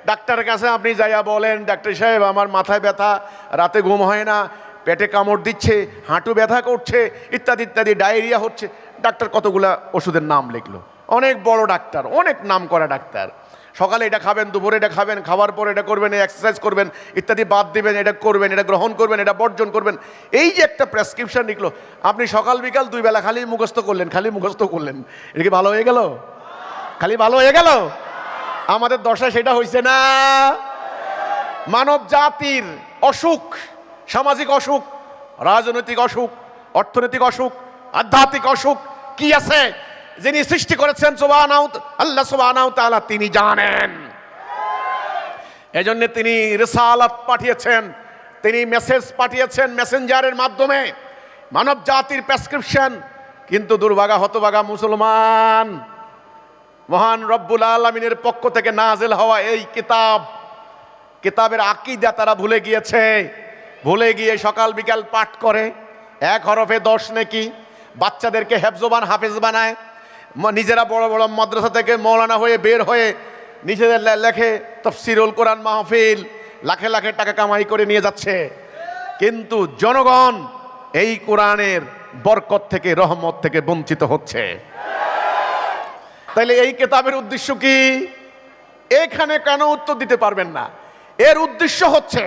ডাক্তারের কাছে আপনি যাইয়া বলেন, ডাক্তার সাহেব আমার মাথায় ব্যথা, রাতে ঘুম হয় না, পেটে কামড় দিচ্ছে, হাঁটু ব্যথা করছে, ইত্যাদি ইত্যাদি, ডায়রিয়া হচ্ছে। ডাক্তার কতগুলা ওষুধের নাম লিখলো, অনেক বড় ডাক্তার, অনেক নাম করা ডাক্তার। সকালে এটা খাবেন, দুপুরে এটা খাবেন, খাবার পর এটা করবেন, এক্সারসাইজ করবেন, ইত্যাদি বাদ দিবেন, এটা করবেন, এটা গ্রহণ করবেন, এটা বর্জন করবেন। এই যে একটা প্রেসক্রিপশন লিখলো, আপনি সকাল বিকাল 2 বেলা খালি মুখস্থ করলেন, খালি মুখস্থ করলেন। এটা কি ভালো হয়ে গেল? খালি ভালো হয়ে গেল? আমাদের দশা সেটা হয়েছে না। মানব জাতির অসুখ, সামাজিক অসুখ, রাজনৈতিক অসুখ, অর্থনৈতিক অসুখ, আধ্যাত্মিক অসুখ কি আছে? যিনি সৃষ্টি করেছেন আল্লাহ সুবহানাহু ওয়া তাআলা, তিনি জানেন। এজন্য তিনি রিসালাত পাঠিয়েছেন, তিনি মেসেজ পাঠিয়েছেন মেসেঞ্জারের মাধ্যমে, মানব জাতির প্রেসক্রিপশন। কিন্তু দুর্ভাগা হতভাগা মুসলমান, মহান রব্বুল আলামিনের পক্ষ থেকে নাজিল হওয়া এই কিতাবের আকীদা তারা ভুলে গিয়েছে। ভুলে গিয়ে সকাল বিকাল পাঠ করে, 1 হরফে 10 নেকি, বাচ্চাদেরকে হেফজবান হাফেজ বানায়, নিজেরা বড় বড় মাদ্রাসা থেকে মৌলানা হয়ে বের হয়ে নিজেদের লেখে তাফসীরুল কোরআন মাহফিল, লাখে লাখে টাকা কামাই করে নিয়ে যাচ্ছে। কিন্তু জনগণ এই কোরআনের বরকত থেকে, রহমত থেকে বঞ্চিত হচ্ছে। তাইলে এই কিতাবের উদ্দেশ্য কি? এখানে কেন উত্তর দিতে পারবেন না? এর উদ্দেশ্য হচ্ছে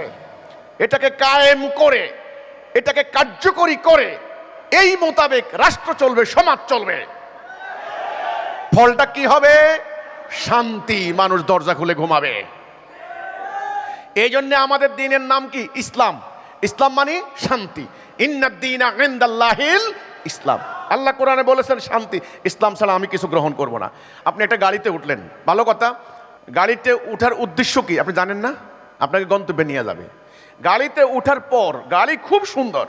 এটাকে কায়েম করে, এটাকে কার্যকরী করে এই মোতাবেক রাষ্ট্র চলবে, সমাজ চলবে। ফলটা কি হবে? শান্তি, মানুষ দরজা খুলে ঘুমাবে। এই জন্য আমাদের দ্বীনের নাম কি? ইসলাম। ইসলাম মানে শান্তি। ইন্নাদ দীনা ইনদাল্লাহিল ইসলাম। আল্লাহ কোরআনে বলেছেন শান্তি, ইসলাম ছাড়া আমি কিছু গ্রহণ করব না। আপনি একটা গাড়িতে উঠলেন, ভালো কথা, গাড়িতে উঠার উদ্দেশ্য কি আপনি জানেন না? আপনাকে গন্তব্যে নিয়ে যাবে। গাড়িতে উঠার পর গাড়ি খুব সুন্দর,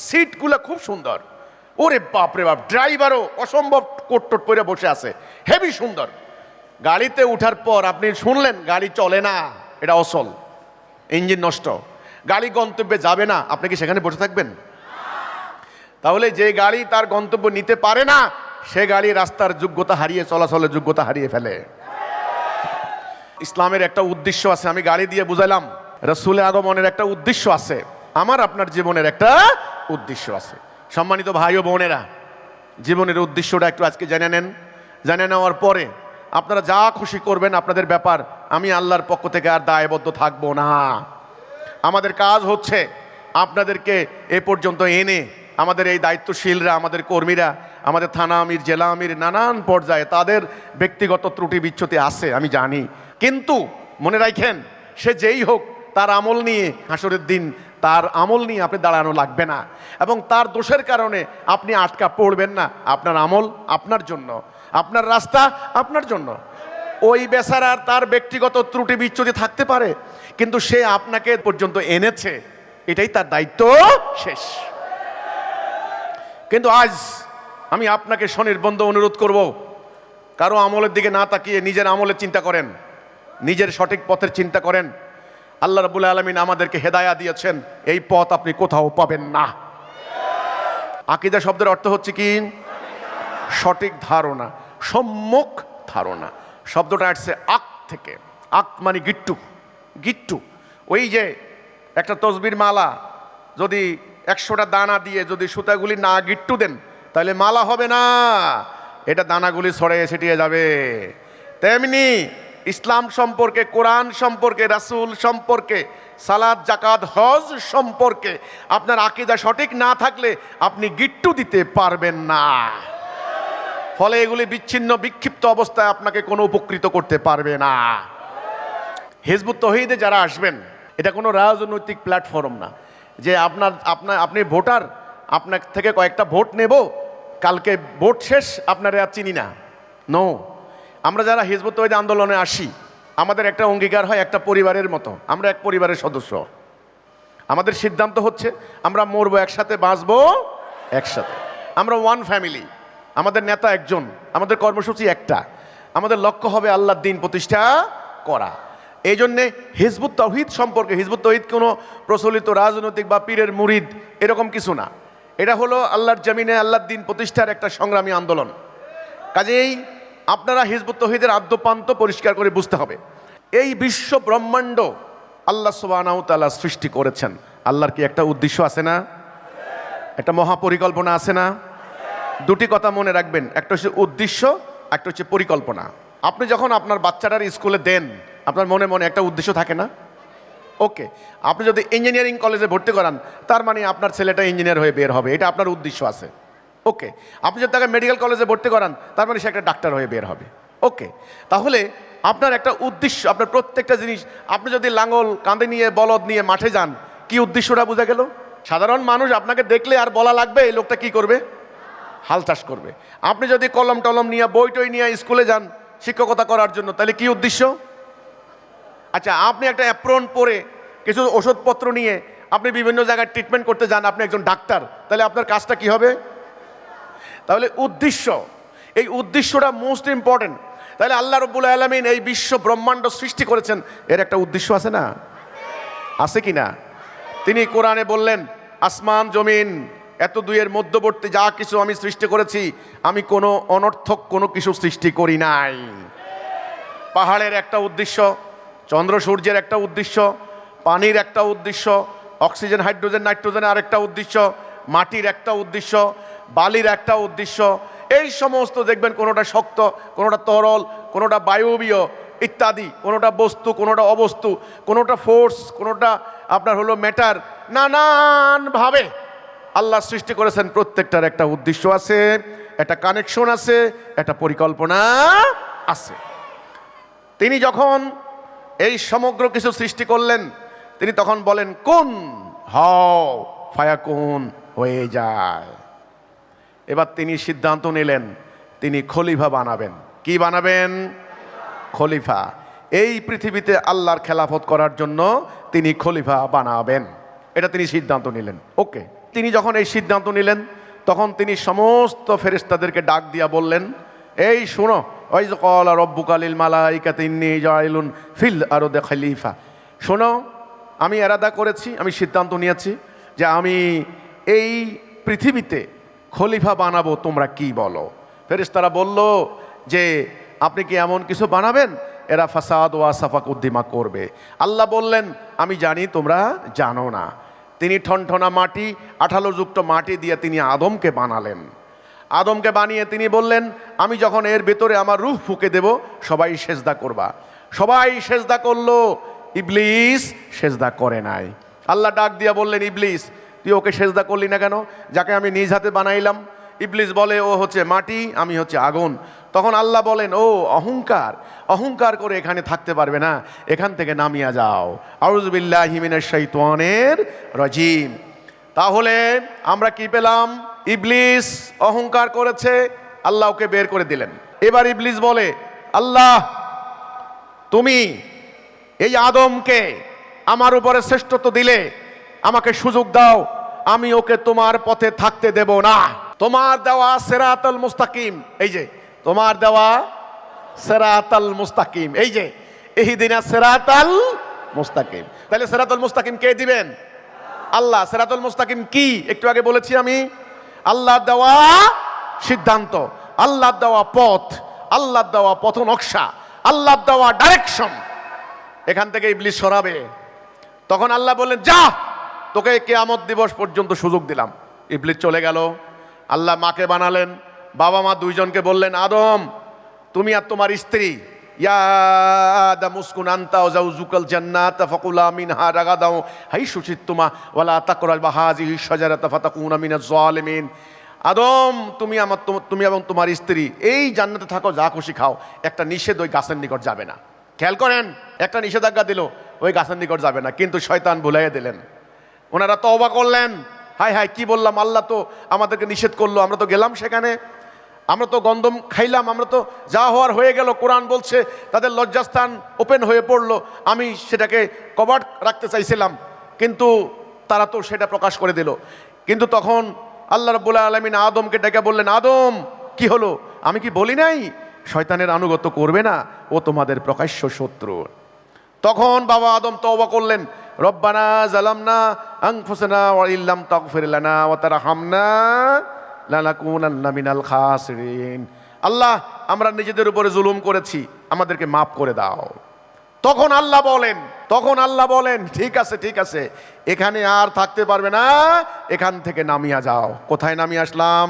সিটগুলো খুব সুন্দর, ওরে বাপ রে বাপ, ড্রাইভারও অসম্ভব কোটটোট করে বসে আছে, হেভি সুন্দর। গাড়িতে উঠার পর আপনি শুনলেন গাড়ি চলে না, এটা অসল, ইঞ্জিন নষ্ট, গাড়ি গন্তব্যে যাবে না, আপনি কি সেখানে বসে থাকবেন? তাহলে যে গাড়ি তার গন্তব্য নিতে পারে না, সে গাড়ি রাস্তার যোগ্যতা হারিয়ে, চলাচলের যোগ্যতা হারিয়ে ফেলে। ইসলামের একটা উদ্দেশ্য আছে, আমি গাড়ি দিয়ে বুঝাইলাম। রাসূলের আগমনের একটা উদ্দেশ্য আছে, আমার আপনার জীবনের একটা উদ্দেশ্য আছে। সম্মানিত ভাই ও বোনেরা, জীবনের উদ্দেশ্যটা একটু আজকে জেনে নেন। জেনে নেওয়ার পরে আপনারা যা খুশি করবেন আপনাদের ব্যাপার, আমি আল্লাহর পক্ষ থেকে আর দায়বদ্ধ থাকবো না। আমাদের কাজ হচ্ছে আপনাদেরকে এ পর্যন্ত এনে আমাদের এই দায়িত্বশীলরা, আমাদের কর্মীরা, আমাদের থানা আমির, জেলা আমির, নানান পর্যায়ে তাদের ব্যক্তিগত ত্রুটি বিচ্যুতি আছে আমি জানি, কিন্তু মনে রাখেন সে যেই হোক তার আমল নিয়ে হাসরের দিন তার আমল নিয়ে আপনি দাঁড়ানো লাগবে না, এবং তার দোষের কারণে আপনি আটকা পড়বেন না। আপনার আমল আপনার জন্য, আপনার রাস্তা আপনার জন্য। ওই বেচারার তার ব্যক্তিগত ত্রুটি বিচ্যুতি থাকতে পারে, কিন্তু সে আপনাকে পর্যন্ত এনেছে, এটাই তার দায়িত্ব, শেষ। কিন্তু আজ আমি আপনাকে স্বনির্বন্ধ অনুরোধ করব, কারো আমলের দিকে না তাকিয়ে নিজের আমলের চিন্তা করেন, নিজের সঠিক পথের চিন্তা করেন। আল্লাহ রাব্বুল আলামিন আমাদেরকে হেদায়া দিয়েছেন, এই পথ আপনি কোথাও পাবেন না। আকীদা শব্দের অর্থ হচ্ছে কি? সঠিক ধারণা, সম্যক ধারণা। শব্দটা আসছে আক থেকে। আক মানে গিট্টু। গিট্টু ওই যে একটা তসবির মালা যদি 100টা দানা দিয়ে যদি সুতাগুলি না গিট্টু দেন তাহলে মালা হবে না, এটা দানাগুলি ছড়িয়ে ছিটিয়ে যাবে। তেমনি ইসলাম সম্পর্কে, কোরআন সম্পর্কে, রাসূল সম্পর্কে, সালাত, জাকাত, হজ সম্পর্কে আপনার আকীদা সঠিক না থাকলে আপনি গিট্টু দিতে পারবেন না। ফলে এগুলি বিচ্ছিন্ন বিক্ষিপ্ত অবস্থায় আপনাকে কোনো উপকৃত করতে পারবে না। হিজবুত তৌহিদে যারা আসবেন, এটা কোনো রাজনৈতিক প্ল্যাটফর্ম না যে আপনি ভোটার, আপনার থেকে কয়েকটা ভোট নেব, কালকে ভোট শেষ, আপনারা আর চিনি না। নো, আমরা যারা হিজবুত তৌহিদ আন্দোলনে আসি, আমাদের একটা অঙ্গীকার হয় একটা পরিবারের মতো, আমরা এক পরিবারের সদস্য। আমাদের সিদ্ধান্ত হচ্ছে আমরা মরবো একসাথে, বাঁচবো একসাথে, আমরা ওয়ান ফ্যামিলি। আমাদের নেতা একজন, আমাদের কর্মসূচি একটা, আমাদের লক্ষ্য হবে আল্লাহর দ্বীন প্রতিষ্ঠা করা। এই জন্যে হিজবুত তৌহিদ সম্পর্কে, হিজবুত তৌহিদ কোনো প্রচলিত রাজনৈতিক বা পীরের মুরিদ এরকম কিছু না, এটা হলো আল্লাহর জমিনে আল্লাহর দ্বীন প্রতিষ্ঠার একটা সংগ্রামী আন্দোলন। কাজেই আপনারা হিজবুত তৌহিদের আদ্যপান্ত পরিষ্কার করে বুঝতে হবে। এই বিশ্ব ব্রহ্মাণ্ড আল্লাহ সুবহানাহু ওয়া তাআলা সৃষ্টি করেছেন। আল্লাহর কি একটা উদ্দেশ্য আছে না? একটা মহাপরিকল্পনা আছে না? দুটি কথা মনে রাখবেন, একটা হচ্ছে উদ্দেশ্য, একটা হচ্ছে পরিকল্পনা। আপনি যখন আপনার বাচ্চাটার স্কুলে দেন, আপনার মনে মনে একটা উদ্দেশ্য থাকে না? ওকে, আপনি যদি ইঞ্জিনিয়ারিং কলেজে ভর্তি করান, তার মানে আপনার ছেলেটা ইঞ্জিনিয়ার হয়ে বের হবে, এটা আপনার উদ্দেশ্য আছে। ওকে, আপনি যদি তাকে মেডিকেল কলেজে ভর্তি করান, তার মানে সে একটা ডাক্তার হয়ে বের হবে। ওকে, তাহলে আপনার একটা উদ্দেশ্য, আপনার প্রত্যেকটা জিনিস, আপনি যদি লাঙ্গল কাঁধে নিয়ে বলদ নিয়ে মাঠে যান, কি উদ্দেশ্যটা বোঝা গেল? সাধারণ মানুষ আপনাকে দেখলে আর বলা লাগবে এই লোকটা কি করবে? হাল চাষ করবে। আপনি যদি কলম টলম নিয়ে, বই টই নিয়ে স্কুলে যান শিক্ষকতা করার জন্য, তাহলে কি উদ্দেশ্য? আচ্ছা, আপনি একটা অ্যাপ্রন পরে কিছু ওষুধপত্র নিয়ে আপনি বিভিন্ন জায়গায় ট্রিটমেন্ট করতে যান, আপনি একজন ডাক্তার, তাহলে আপনার কাজটা কি হবে? তাহলে উদ্দেশ্য, এই উদ্দেশ্যটা মোস্ট ইম্পর্টেন্ট। তাহলে আল্লাহ রাব্বুল আলামিন এই বিশ্ব ব্রহ্মাণ্ড সৃষ্টি করেছেন, এর একটা উদ্দেশ্য আছে না? আছে কি না? তিনি কোরআনে বললেন, আসমান জমিন এত দুইয়ের মধ্যবর্তী যা কিছু আমি সৃষ্টি করেছি, আমি কোনো অনর্থক কোনো কিছু সৃষ্টি করি নাই। পাহাড়ের একটা উদ্দেশ্য, চন্দ্র সূর্যের একটা উদ্দেশ্য, পানির একটা উদ্দেশ্য, অক্সিজেন হাইড্রোজেন নাইট্রোজেনের আরেকটা উদ্দেশ্য, মাটির একটা উদ্দেশ্য, বালির একটা উদ্দেশ্য। এই সমস্ত দেখবেন কোনোটা শক্ত, কোনোটা তরল, কোনোটা বায়বীয় ইত্যাদি, কোনোটা বস্তু, কোনোটা অবস্তু, কোনোটা ফোর্স, কোনোটা আপনার হলো ম্যাটার, নানানভাবে আল্লাহ সৃষ্টি করেছেন। প্রত্যেকটার একটা উদ্দেশ্য আছে, একটা কানেকশন আছে, একটা পরিকল্পনা আছে। তিনি যখন এই সমগ্র কিছু সৃষ্টি করলেন, তিনি তখন বলেন কুন, হও, ফায়াকুন, হয়ে যায়। এবার তিনি সিদ্ধান্ত নিলেন তিনি খলিফা বানাবেন। কি বানাবেন? খলিফা। এই পৃথিবীতে আল্লাহর খেলাফত করার জন্য তিনি খলিফা বানাবেন, এটা তিনি সিদ্ধান্ত নিলেন। ওকে, তিনি যখন এই সিদ্ধান্ত নিলেন, তখন তিনি সমস্ত ফেরেশতাদেরকে ডাক দিয়া বললেন, এই শোনো, ওয়াইজ ক্বালা রাব্বুকা লিল মালাইকাতি ইন্নী জাইলুন ফিল আরদি খলিফা। শোনো, আমি এরাদা করেছি, আমি সিদ্ধান্ত নিয়েছি যে আমি এই পৃথিবীতে খলিফা বানাবো, তোমরা কি বলো? ফেরেশতারা বলল যে আপনি কি এমন কিছু বানাবেন এরা ফাসাদ ওয়া সাফাক উদ্দিমা করবে? আল্লাহ বললেন, আমি জানি তোমরা জানো না। তিনি ঠনঠনা মাটি, 18 যুক্ত মাটি দিয়ে তিনি আদমকে বানালেন। আদমকে বানিয়ে তিনি বললেন, আমি যখন এর ভেতরে আমার রূহ ফুঁকে দেব, সবাই সেজদা করবা। সবাই সেজদা করলো, ইবলিস সেজদা করে নাই। আল্লাহ ডাক দিয়া বললেন, ইবলিস তুই ওকে সেজদা করলি না কেন, যাকে আমি নিজ হাতে বানাইলাম? ইবলিস বলে, ও হচ্ছে মাটি, আমি হচ্ছে আগুন। তখন আল্লাহ বলেন, ও অহংকার, অহংকার করে এখানে থাকতে পারবে না, এখান থেকে নামিয়া যাও। আউযু বিল্লাহি মিনাশ শাইতানির রাজিম। তাহলে আমরা কি পেলাম? ইবলিস অহংকার করেছে, আল্লাহ ওকে বের করে দিলেন। এবার ইবলিস বলে, আল্লাহ তুমি এই আদমকে আমার উপরে শ্রেষ্ঠত্ব দিলে, আমাকে সুযোগ দাও, আমি ওকে তোমার পথে থাকতে দেব না। তোমার দেওয়া সিরাতাল মুস্তাকিম, এই যে তোমার দেওয়া সিরাতাল মুস্তাকিম, এই যে ইহদিনাস সিরাতাল মুস্তাকিম। তাহলে সিরাতাল মুস্তাকিম কে দিবেন? আল্লাহ। সিরাতুল মুস্তাকিম কি? একটু আগে বলেছি আমি, আল্লাহ দেওয়া সিদ্ধান্ত, আল্লাহ দেওয়া পথ, আল্লাহ দেওয়া পথ নকশা, আল্লাহ দেওয়া ডাইরেকশন। এখান থেকে ইবলিস সরাবে। তখন আল্লাহ বললেন, যা, তোকে কিয়ামত দিবস পর্যন্ত সুযোগ দিলাম। ইবলিস চলে গেল। আল্লাহ মাকে বানালেন, বাবা মা দুইজনকে বললেন, আদম তুমি আর তোমার স্ত্রী, ইয়া আদম উসকুন আনতা ওয়া যাওজুকাল জান্নাতা ফাকুলা মিনহা রাগাদাও হাইসু শিতুমা ওয়ালা তাকরাবা হাযিহি শাজারাতা ফাতাকুনা মিনাজ জালিমিন। আদম তুমি এবং তোমার স্ত্রী এই জান্নাতে থাকো, যা খুশি খাও, একটা নিষেধ, ওই গাছের নিকট যাবে না। খেয়াল করেন, একটা নিষেধাজ্ঞা দিল, ওই গাছের নিকট যাবে না, কিন্তু শয়তান ভুলাইয়া দিলেন। ওনারা তওবা করলেন, হায় হায় কি বললাম, আল্লাহ তো আমাদেরকে নিষেধ করলো, আমরা তো গেলাম সেখানে, আমরা তো গন্ধম খাইলাম, আমরা তো যা হওয়ার হয়ে গেল। কোরআন বলছে তাদের লজ্জাস্থান ওপেন হয়ে পড়লো, আমি সেটাকে কভার রাখতে চাইছিলাম, কিন্তু তারা তো সেটা প্রকাশ করে দিল। কিন্তু তখন আল্লাহ রাব্বুল আলামিন আদমকে ডেকে বললেন, আদম কি হলো, আমি কি বলি নাই শয়তানের আনুগত্য করবে না, ও তোমাদের প্রকাশ্য শত্রু। তখন বাবা আদম তওবা করলেন, রব্বানা জালামনা আনফুসানা ওয়া ইল্লাম তাগফির লানা ওয়া তারহামনা লানাকুনান্না মিনাল খাসিরিন। আল্লাহ আমরা নিজেদের উপরে জুলুম করেছি, আমাদেরকে মাফ করে দাও। তখন আল্লাহ বলেন ঠিক আছে ঠিক আছে, এখানে আর থাকতে পারবে না, এখান থেকে নামিয়া যাও। কোথায় নামিয়ে আসলাম?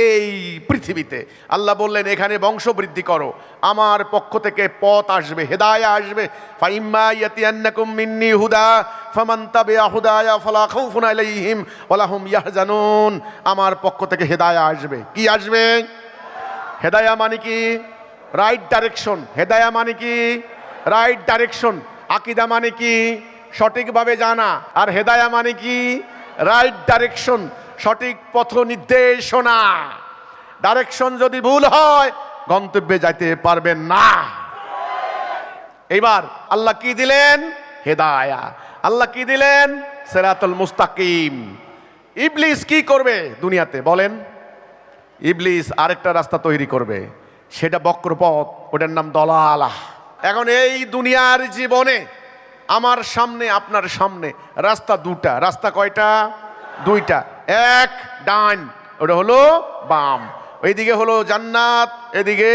এই পৃথিবীতে। আল্লাহ বললেন এখানে বংশবৃদ্ধি করো, আমার পক্ষ থেকে পথ আসবে, হেদায়া আসবে। ফাইম্মা ইয়াতিয়ান্নাকুম মিন্নি হুদা ফামান তাবিআ হুদায়া ফালা খাউফুন আলাইহিম ওয়ালা হুম ইয়াহজানুন। আমার পক্ষ থেকে হেদায়া আসবে। কি আসবে? হেদায়া মানে কি? Right direction. হেদায়া মানে কি? Right direction. আকীদা মানে কি? সঠিকভাবে জানা। আর হেদায়া মানে কি? রাইট ডাইরেকশন, সঠিক পথ নির্দেশনা। ডাইরেকশন যদি ভুল হয়, গন্তব্যে যাইতে পারবেন না। এইবার আল্লাহ কি দিলেন? হেদায়া। আল্লাহ কি দিলেন? সিরাতুল মুস্তাকিম। ইবলিস কি করবে দুনিয়াতে বলেন? ইবলিস আরেকটা রাস্তা তৈরি করবে, সেটা বক্রপথ, ওটার নাম দলালাহ। এখন এই দুনিয়ার জীবনে আমার সামনে আপনার সামনে রাস্তা দুটা। রাস্তা কয়টা? দুইটা। এক ডান, ওটা হলো বাম। ওইদিকে হলো জান্নাত, এদিকে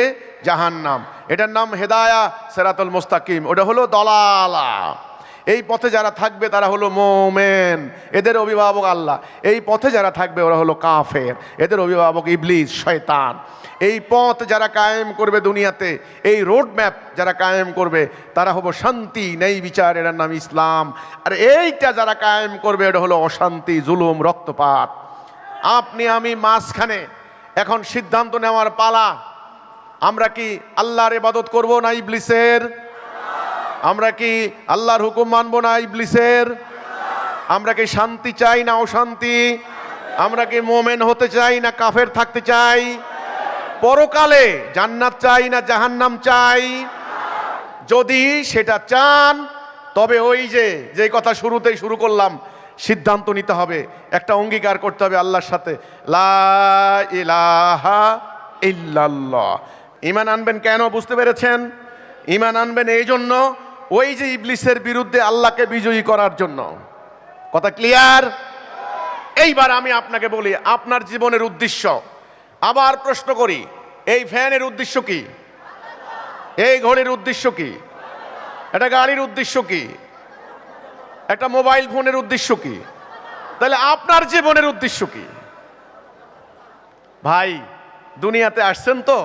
জাহান্নাম। এটার নাম হেদায়া, সিরাতুল মুস্তাকিম। ওটা হলো দলালা। এই পথে যারা থাকবে তারা হলো মোমেন, এদের অভিভাবক আল্লাহ। এই পথে যারা থাকবে ওরা হলো কাফের, এদের অভিভাবক ইবলিস, শয়তান। এই পথ যারা কায়েম করবে দুনিয়াতে, এই রোড ম্যাপ যারা কায়েম করবে, তারা হবো শান্তি, নেই বিচার, এটার নাম ইসলাম। আর এইটা যারা কায়েম করবে, এটা হলো অশান্তি, জুলুম, রক্তপাত। আপনি আমি মাঝখানে। এখন সিদ্ধান্ত নেওয়ার পালা। আমরা কি আল্লাহর ইবাদত করব না ইবলিসের? আমরা কি আল্লাহর হুকুম মানব না ইবলিসের? আমরা কি শান্তি চাই না অশান্তি? আমরা কি মোমেন হতে চাই না কাফের থাকতে চাই? পরকালে জান্নাত চাই না জাহান্নাম চাই? যদি সেটা চান, তবে ওই যে কথা শুরুতেই শুরু করলাম, সিদ্ধান্ত নিতে হবে, একটা অঙ্গীকার করতে হবে আল্লাহর সাথে, লা ইলাহা ইল্লাল্লাহ। ঈমান আনবেন কেন? বুঝতে পেরেছেন? ঈমান আনবেন এই জন্য, ওই যে ইবলিসের বিরুদ্ধে আল্লাহকে বিজয়ী করার জন্য। কথা ক্লিয়ার? এইবার আমি আপনাকে বলি আপনার জীবনের উদ্দেশ্য। আবার প্রশ্ন করি, এই ফ্যানের উদ্দেশ্য কি? এই ঘড়ির উদ্দেশ্য কি? একটা গাড়ির উদ্দেশ্য কি? একটা মোবাইল ফোনের উদ্দেশ্য কি? তাহলে আপনার জীবনের উদ্দেশ্য কি? ভাই দুনিয়াতে আসছেন তো,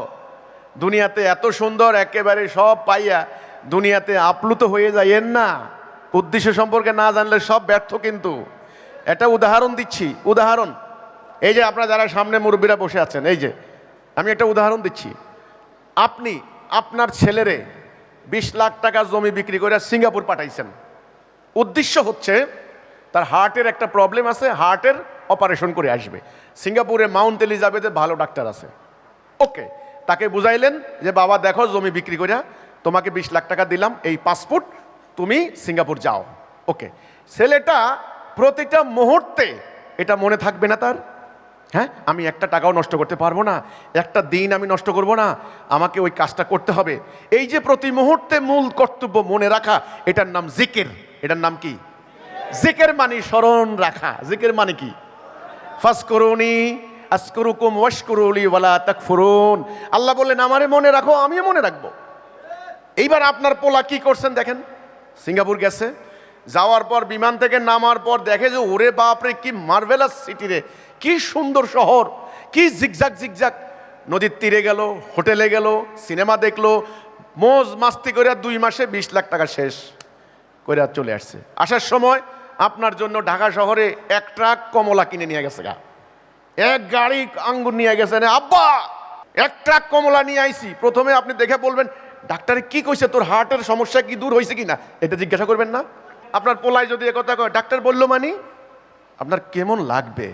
দুনিয়াতে এত সুন্দর একেবারে সব পাইয়া দুনিয়াতে আপ্লুত হয়ে যাইয়েন না। উদ্দেশ্য সম্পর্কে না জানলে সব ব্যর্থ। কিন্তু একটা উদাহরণ দিচ্ছি, উদাহরণ। এই যে আপনারা যারা সামনে মুরব্বীরা বসে আছেন, এই যে আমি একটা উদাহরণ দিচ্ছি। আপনি আপনার ছেলেরে 20 লাখ টাকা জমি বিক্রি করে সিঙ্গাপুর পাঠাইছেন। উদ্দেশ্য হচ্ছে তার হার্টের একটা প্রবলেম আছে, হার্টের অপারেশন করে আসবে। সিঙ্গাপুরে মাউন্ট এলিজাবেথে ভালো ডাক্তার আছে। ওকে, তাকে বুঝাইলেন যে বাবা দেখো জমি বিক্রি করে তোমাকে 20 লাখ টাকা দিলাম, এই পাসপোর্ট, তুমি সিঙ্গাপুর যাও। ওকে, ছেলেটা প্রতিটা মুহূর্তে এটা মনে থাকবে না তার, হ্যাঁ আমি একটা টাকাও নষ্ট করতে পারবো না, একটা দিন আমি নষ্ট করব না, আমাকে ওই কাজটা করতে হবে। এই যে প্রতি মুহূর্তে মূল কর্তব্য মনে রাখা, এটার নাম জিকির। এটার নাম কি? জিকির মানে স্মরণ রাখা। জিকির মানে কি? ফাজকুরুনি আযকুরুকুম ওয়াশকুরুলি ওয়ালা তাকফুরুন। আল্লাহ বললেন আমারে মনে রাখো, আমিও মনে রাখবো। এইবার আপনার পোলা কি করছেন দেখেন, সিঙ্গাপুর গেছে, যাওয়ার পর বিমান থেকে নামার পর দেখে যে ওরে বাপরে কি মার্ভেলাস সিটি রে, কি সুন্দর শহর, কি জিগজাগ জিগজাগ। নদীর তীরে গেল, হোটেলে গেল, সিনেমা দেখলো, মোজ মাস্তি করে 2 মাসে 20 লাখ টাকা শেষ করে চলে আসছে। আসার সময় আপনার জন্য ঢাকা শহরে 1 ট্রাক কমলা কিনে নিয়ে গেছে, 1 গাড়ি আঙ্গুর নিয়ে গেছে। আব্বা 1 ট্রাক কমলা নিয়ে আইছি। প্রথমে আপনি দেখে বলবেন ডাক্তারে কি কইছে, তোর হার্টের সমস্যা কি দূর হয়েছে কিনা, এটা জিজ্ঞাসা করবেন না? আপনার পোলায় যদি একথা কয় ডাক্তার বললো মানে, আপনার কেমন লাগবে?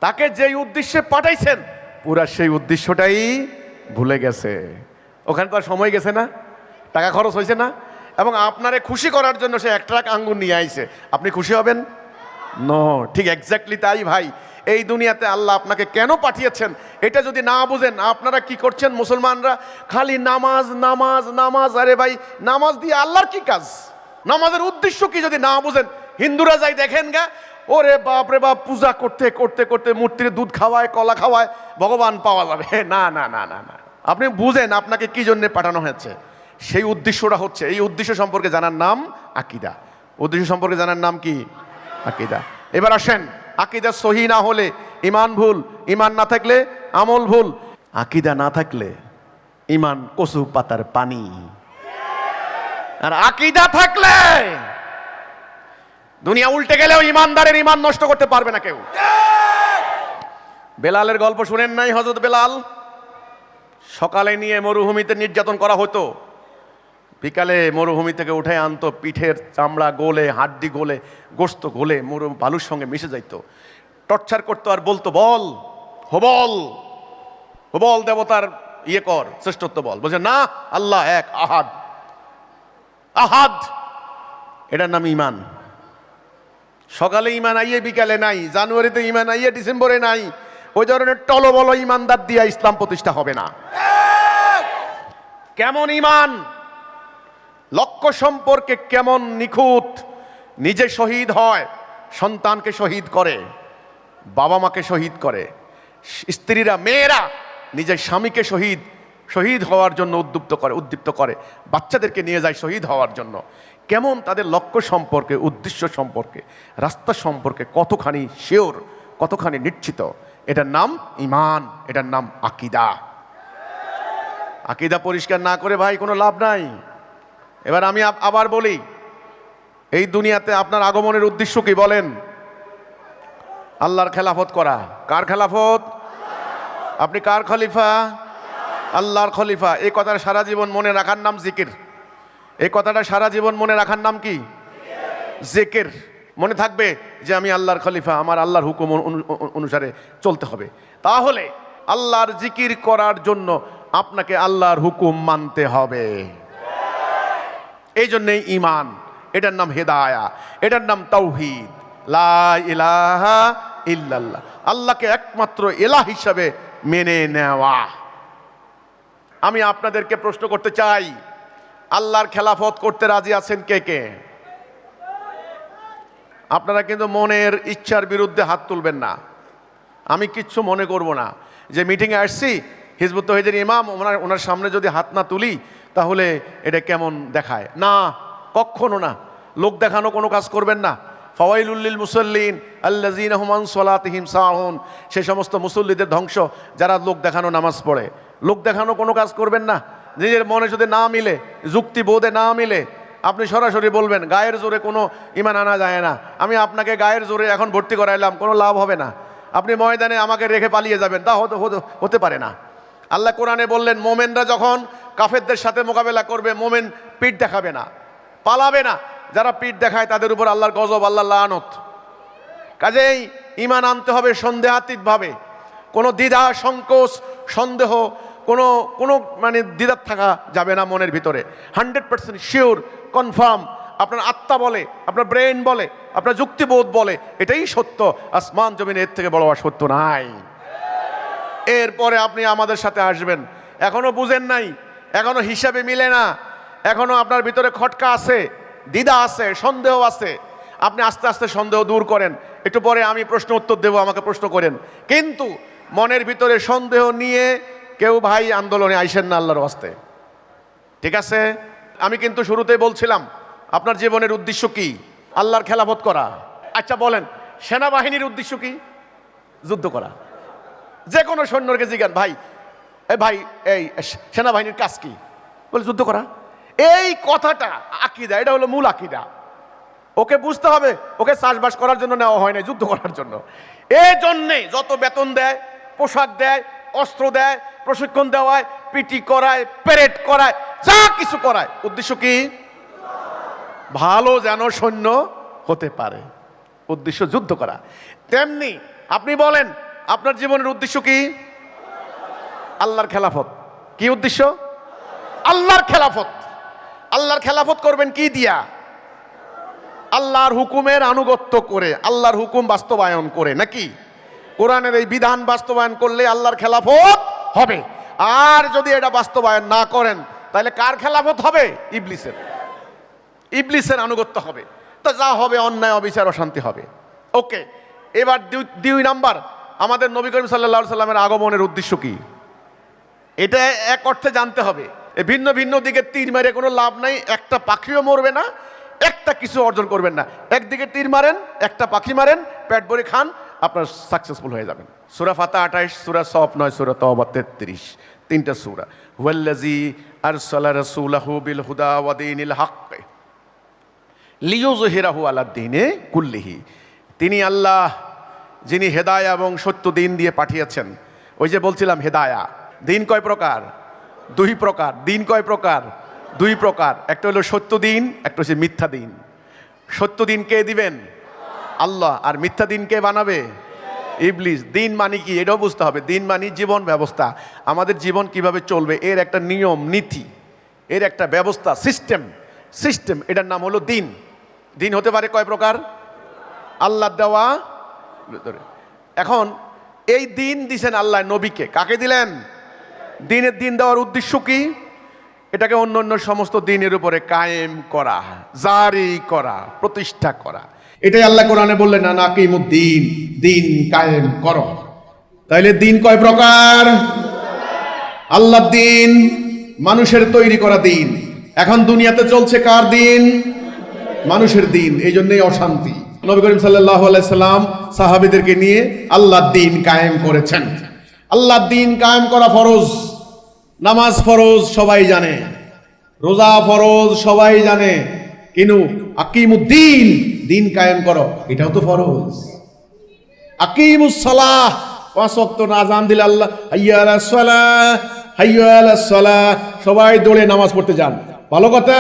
তাকে যেই উদ্দেশ্যে পাঠাইছেন পুরা সেই উদ্দেশ্যটাই ভুলে গেছে। ওখানে তো আর সময় গেছে না, টাকা খরচ হয়েছে না, এবং আপনারে খুশি করার জন্য সে 1 ট্রাক আঙ্গুর নিয়ে আইছে। আপনি খুশি হবেন? নো, ঠিক এক্স্যাক্টলি তাই ভাই। এই দুনিয়াতে আল্লাহ আপনাকে কেন পাঠিয়েছেন এটা যদি না বুঝেন, আপনারা কি করছেন মুসলমানরা, খালি নামাজ নামাজ নামাজ। আরে ভাই নামাজ দিয়ে আল্লাহর কি কাজ? নামাজের উদ্দেশ্য কি যদি না বুঝেন, হিন্দুরা যাই দেখেন গা, ওরে বাপ রে বাপ, পূজা করতে করতে করতে মূর্তির দুধ খাওয়ায়, কলা খাওয়ায়, ভগবান পাওয়া যাবে। না না না না না, আপনি বুঝেন আপনাকে কি জন্য পাঠানো হয়েছে। সেই উদ্দেশ্যটা হচ্ছে, এই উদ্দেশ্য সম্পর্কে জানার নাম আকীদা। উদ্দেশ্য সম্পর্কে জানার নাম কি? আকীদা। এবার আসেন, আকীদা সহি না হলে ঈমান ভুল, ঈমান না থাকলে আমল ভুল, আকীদা না থাকলে ঈমান কচু পাতার পানি, আর আকীদা থাকলে দুনিয়া উল্টে গেলেও ঈমানদারের ঈমান নষ্ট করতে পারবে না কেউ। বেলালের গল্প শুনেন নাই? হযরত বেলাল সকালে নিয়ে মরুভূমিতে নির্যাতন করা হতো, বিকালে মরুভূমি থেকে উঠে আনতো, পিঠের চামড়া গলে, হাড্ডি গলে, গোস্ত গলে বালুর সঙ্গে মিশে যাইতো, টর্চার করতো আর বলতো বল হবল, হবল দেবতার ইয়ে কর, শ্রেষ্ঠত্ব বল। বলছে না, আল্লাহ এক, আহাদ আহাদ, এটার নাম ঈমান। সকালে ঈমান আইয়ে বিকালে নাই, জানুয়ারিতে ঈমান আইয়ে ডিসেম্বরে নাই, ওই ধরনের টলবল ঈমানদার দিয়া ইসলাম প্রতিষ্ঠা হবে না। কেমন ঈমান, লক্ষ্য সম্পর্কে কেমন নিখুঁত, নিজে শহীদ হয়, সন্তানকে শহীদ করে, বাবা মাকে শহীদ করে, স্ত্রীরা মেয়েরা নিজের স্বামীকে শহীদ হওয়ার জন্য উদ্দীপ্ত করে, বাচ্চাদেরকে নিয়ে যায় শহীদ হওয়ার জন্য। কেমন তাদের লক্ষ্য সম্পর্কে, উদ্দেশ্য সম্পর্কে, রাস্তা সম্পর্কে কতখানি শিওর, কতখানি নিশ্চিত। এটার নাম ঈমান, এটার নাম আকীদা। আকীদা পরিষ্কার না করে ভাই কোনো লাভ নাই। এবার আমি আবার বলি, এই দুনিয়াতে আপনার আগমনের উদ্দেশ্য কি বলেন? আল্লাহর খেলাফত করা। কার খেলাফত? আপনি কার খলিফা? আল্লাহর খলিফা। এই কথাটা সারা জীবন মনে রাখার নাম জিকির। এই কথাটা সারা জীবন মনে রাখার নাম কি? জিকির। মনে থাকবে যে আমি আল্লাহর খলিফা, আমার আল্লাহর হুকুম অনুসারে চলতে হবে। তাহলে আল্লাহর জিকির করার জন্য আপনাকে আল্লাহর হুকুম মানতে হবে। এই জন্যই ঈমান, এটার নাম হেদায়া, এটার নাম তাওহীদ, লা ইলাহা ইল্লাল্লাহ, আল্লাহকে একমাত্র ইলাহ হিসাবে মেনে নেওয়া। আমি আপনাদেরকে প্রশ্ন করতে চাই, আল্লাহর খেলাফত করতে রাজি আছেন কে কে? আপনারা কিন্তু মনের ইচ্ছার বিরুদ্ধে হাত তুলবেন না। আমি কিচ্ছু মনে করব না যে মিটিংয়ে আসছি, হিজবুত তাওহীদের ইমাম, ওনার সামনে যদি হাত না তুলি তাহলে এটা কেমন দেখায়। না, কখনো না। লোক দেখানো কোনো কাজ করবেন না। ফাওয়াইলুল লিল মুসাল্লিন আল্লাযীনা হুম আন সালাতিহিম সাহুন। সেই সমস্ত মুসল্লিদের ধ্বংস যারা লোক দেখানো নামাজ পড়ে। লোক দেখানো কোনো কাজ করবেন না। নিজের মনে যদি না মিলে, যুক্তি বোধে না মিলে, আপনি সরাসরি বলবেন গায়ের জোরে কোনো ইমান আনা যায় না। আমি আপনাকে গায়ের জোরে এখন ভর্তি করাইলাম, কোনো লাভ হবে না। আপনি ময়দানে আমাকে রেখে পালিয়ে যাবেন, তা হতে পারে না। আল্লাহ কোরআনে বললেন মোমেনরা যখন কাফেরদের সাথে মোকাবেলা করবে, মোমেন পিঠ দেখাবে না, পালাবে না। যারা পিঠ দেখায় তাদের উপর আল্লাহর গজব, আল্লাহর লানত। কাজেই ঈমান আনতে হবে সন্দেহাতীতভাবে, কোনো দ্বিধা সংকোচ সন্দেহ কোনো মানে দ্বিধা থাকা যাবে না মনের ভিতরে। 100% শিওর, কনফার্ম, আপনার আত্মা বলে, আপনার ব্রেন বলে, আপনার যুক্তিবোধ বলে এটাই সত্য। আসমান জমিনে এর থেকে বড় সত্য নাই। এরপরে আপনি আমাদের সাথে আসবেন। এখনো বুঝেন নাই, এখনো হিসাবে মিলে না, এখনো আপনার ভিতরে খটকা আছে, দ্বিধা আছে, সন্দেহ আছে। আপনি আস্তে আস্তে সন্দেহ দূর করেন। একটু পরে আমি প্রশ্ন উত্তর দেব, আমাকে প্রশ্ন করেন। কিন্তু মনের ভিতরে সন্দেহ নিয়ে কেউ ভাই আন্দোলনে আইসেন না আল্লাহর ওয়াস্তে, ঠিক আছে? আমি কিন্তু শুরুতেই বলছিলাম আপনার জীবনের উদ্দেশ্য কি? আল্লাহর খেলাফত করা। আচ্ছা বলেন, সেনাবাহিনীর উদ্দেশ্য কি? যুদ্ধ করা। যে কোনো সৈন্যকে জিজ্ঞান, ভাই এই সেনাবাহিনীর কাজ কি? বলে যুদ্ধ করা। এই কথাটা আকীদা, এটা হলো মূল আকীদা। ওকে বুঝতে হবে, ওকে চাষবাস করার জন্য নেওয়া হয় না, যুদ্ধ করার জন্য। এই জন্যে যত বেতন দেয়, পোশাক দেয়, অস্ত্র দেয়, প্রশিক্ষণ দেওয়ায়, পিটি করায়, প্যারেড করায়, যা কিছু করায়, উদ্দেশ্য কি? ভালো যেন সৈন্য হতে পারে, উদ্দেশ্য যুদ্ধ করা। তেমনি আপনি বলেন আপনার জীবনের উদ্দেশ্য কি? আল্লাহর খেলাফত। কি উদ্দেশ্য? আল্লাহর খেলাফত। আল্লাহর খেলাফত করবেন কি দিয়া? আল্লাহর হুকুমের আনুগত্য করে, আল্লাহর হুকুম বাস্তবায়ন করে, নাকি? কোরআনের এই বিধান বাস্তবায়ন করলে আল্লাহর খেলাফত হবে। আর যদি এটা বাস্তবায়ন না করেন তাহলে কার খেলাফত হবে? ইবলিসের। ইবলিসের আনুগত্য হবে। তো যা হবে অন্যায়, অবিচার, অশান্তি হবে। ওকে, এবার 2 নাম্বার, আমাদের নবী করিম সাল্লাল্লাহু আলাইহি সাল্লামের আগমনের উদ্দেশ্য কি? এটা এক অর্থে জানতে হবে। ভিন্ন ভিন্ন দিকে তীর মেরে কোনো লাভ নাই। একটা পাখিও মরবে না, একটা কিছু অর্জন করবেন না। একদিকে তীর মারেন, একটা পাখি মারেন, পেট ভরে খান, আপনার সাকসেসফুল হয়ে যাবেন। সূরা ফাতা 28, সূরা সফ 9, সূরা তওবা 33, 3টা সূরা। হুয়াল্লাযী আরসালা রাসূলাহু বিল হুদা ওয়া দীনিল হক লিইয়ুযহিরাহু আলাদ দীনি কুল্লিহি। তিনি আল্লাহ, যিনি হেদায়া এবং সত্য দিন দিয়ে পাঠিয়েছেন। ওই যে বলছিলাম হেদায়া, দিন কয় প্রকার? 2 প্রকার। দিন কয় প্রকার? 2 প্রকার। একটা হলো সত্য দিন, একটা হচ্ছে মিথ্যা দিন। সত্য দিন কে দিবেন? আল্লাহ। আর মিথ্যা দিন কে বানাবে? ইবলিস। দিন মানে কি এটাও বুঝতে হবে। দিন মানে জীবন ব্যবস্থা, আমাদের জীবন কিভাবে চলবে এর একটা নিয়ম নীতি, এর একটা ব্যবস্থা, সিস্টেম, এটার নাম হলো দিন। দিন হতে পারে কয় প্রকার? আল্লাহ দেওয়া। এখন এই দিন দিছেন আল্লাহ নবীকে। কাকে দিলেন? দিনের দিন দেওয়ার উদ্দেশ্য কি? এটাকে অন্য অন্য সমস্ত দিনের উপরে কায়েম করা, জারি করা, প্রতিষ্ঠা করা। এটাই আল্লাহ কোরআনে বললেন না নাকিমুদ্দিন, দিন কায়েম করো। তাইলে দিন কয় প্রকার? আল্লাহর দিন, মানুষের তৈরি করা দিন। এখন দুনিয়াতে চলছে কার দিন? মানুষের দিন। এই জন্যই অশান্তি। নবী করিম সাল্লাল্লাহু আলাইহি সাল্লাম সাহাবীদেরকে নিয়ে আল্লাহর দিন কায়েম করেছেন। আল্লাহর দিন কায়েম করা ফরজ। নামাজ ফরজ সবাই জানে, রোজা ফরজ সবাই জানে, কিন্তু আকিমুদ্দিন, দিন কায়েম করো, এটাও তো ফরজ। আকিমুস সালাহ, 5 ওয়াক্ত আযান দিলে আল্লাহ হাইয়া আলাস সালাহ, হাইয়া আলাস সালাহ, সবাই দৌড়ে নামাজ পড়তে যান, ভালো কথা।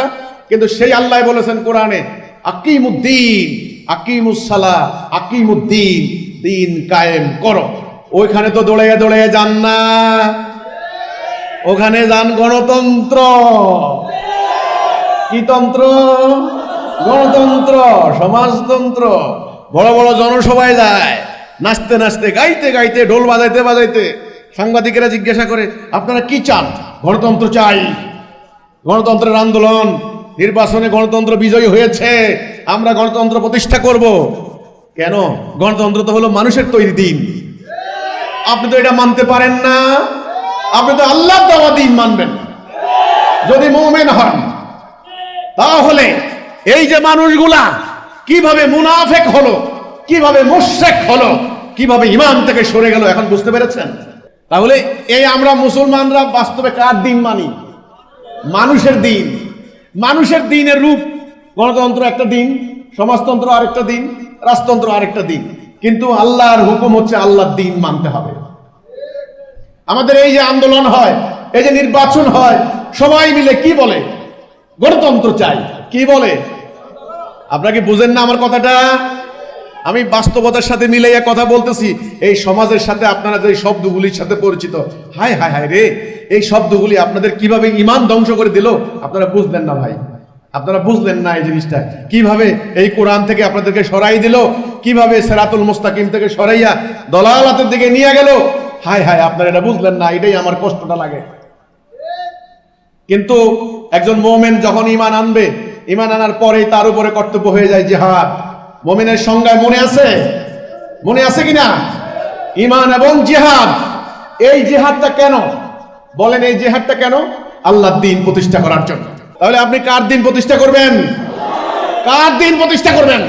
কিন্তু সেই আল্লাহ বলেছেন কোরআনে আকিমুদ্দিন, আকিমুস সালাহ, আকিমুদ্দিন, দিন কায়েম করো। ওইখানে তো দৌড়ে যান না, ওখানে যান গণতন্ত্র। কি তন্ত্র? গণতন্ত্র, সমাজতন্ত্র। বড় বড় জনসভায় যায়, নাচতে নাচতে, গাইতে গাইতে, ঢোল বাজাইতে বাজাইতে। সাংবাদিকেরা জিজ্ঞাসা করে আপনারা কি চান? গণতন্ত্র চাই, গণতন্ত্রের আন্দোলন, নির্বাচনে গণতন্ত্র বিজয়ী হয়েছে, আমরা গণতন্ত্র প্রতিষ্ঠা করব। কেন? গণতন্ত্র তো হলো মানুষের তৈরি দিন। আপনি তো এটা মানতে পারেন না, আপনি তো আল্লাহর দেওয়া দিন মানবেন যদি মুমিন হন। তাহলে এই যে মানুষগুলা কিভাবে মুনাফেক হলো, কিভাবে মুশরিক হলো, কিভাবে ঈমান থেকে সরে গেল, এখন বুঝতে পেরেছেন? তাহলে এই আমরা মুসলমানরা বাস্তবে কার দিন মানি? মানুষের দিন। মানুষের দিনের রূপ, গণতন্ত্র একটা দিন, সমাজতন্ত্র আরেকটা দিন, রাজতন্ত্র আরেকটা দিন, কিন্তু আল্লাহর হুকুম হচ্ছে আল্লাহর দিন মানতে হবে। আমাদের এই যে আন্দোলন হয়, এই যে নির্বাচন হয়, সবাই মিলে কি বলে? গণতন্ত্র চাই। কি বলে? আপনারা কি বুঝেন না আমার কথাটা? আমি বাস্তবতার সাথে মিলাইয়া কথা বলতেছি। এই সমাজের সাথে আপনারা যে শব্দগুলির সাথে পরিচিত, হায় হায় হায় রে, এই শব্দগুলি আপনাদের কিভাবে ঈমান ধ্বংস করে দিল আপনারা বুঝলেন না ভাই। আপনারা বুঝলেন না এই জিনিসটা, কিভাবে এই কোরআন থেকে আপনাদেরকে সরাই দিল, কিভাবে সিরাতুল মুস্তাকিম থেকে সরাইয়া দলালাতের দিকে নিয়ে গেল। হায় হায়, আপনারা এটা বুঝলেন না, এটাই আমার কষ্টটা লাগে। কিন্তু একজন মুমিন যখন ঈমান আনবে, ঈমান আনার পরেই তার উপরে কর্তব্য হয়ে যায় জিহাদ। মুমিনের সংজ্ঞায় মনে আছে? মনে আছে কিনা? ঈমান এবং জিহাদ। এই জিহাদটা কেন বলেন? এই জিহাদটা কেন? আল্লাহর দ্বীন প্রতিষ্ঠা করার জন্য। তাহলে আপনি কার দ্বীন প্রতিষ্ঠা করবেন? কার দ্বীন প্রতিষ্ঠা করবেন?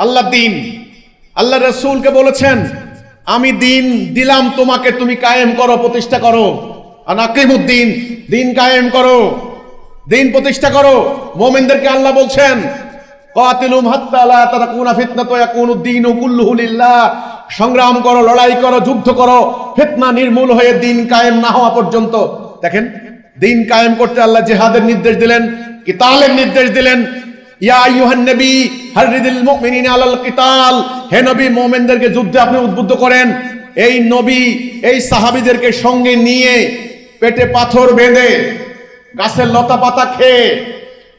আল্লাহর দ্বীন। আল্লাহ রাসূলকে বলেছেন, আমি দিন দিলাম তোমাকে, তুমি কায়েম করো, প্রতিষ্ঠা করো। আনাকিমুদ্দিন, দিন কায়েম করো, দিন প্রতিষ্ঠা করো। মুমিনদেরকে আল্লাহ বলছেন, কাতিলুম হাত্তা লা তাকুনা ফিতনাতু ইয়াকুনুদ্দীনু কুল্লুহু লিল্লাহ, সংগ্রাম করো, লড়াই করো, যুদ্ধ করো, ফিতনা নির্মূল হয়ে দিন কায়েম না হওয়া পর্যন্ত। দেখেন, দিন কায়েম করতে আল্লাহ জিহাদের নির্দেশ দিলেন, কিতালের নির্দেশ দিলেন। ইয়া আইয়ুহান নবী হাররিদিল মুমিনিনা আলাল কিতাল, হে নবী মুমিনদেরকে যুদ্ধে আপনি উদ্বুদ্ধ করেন। এই নবী এই সাহাবীদেরকে সঙ্গে নিয়ে পেটে পাথর বেঁধে, গাছের লতা পাতা খেয়ে,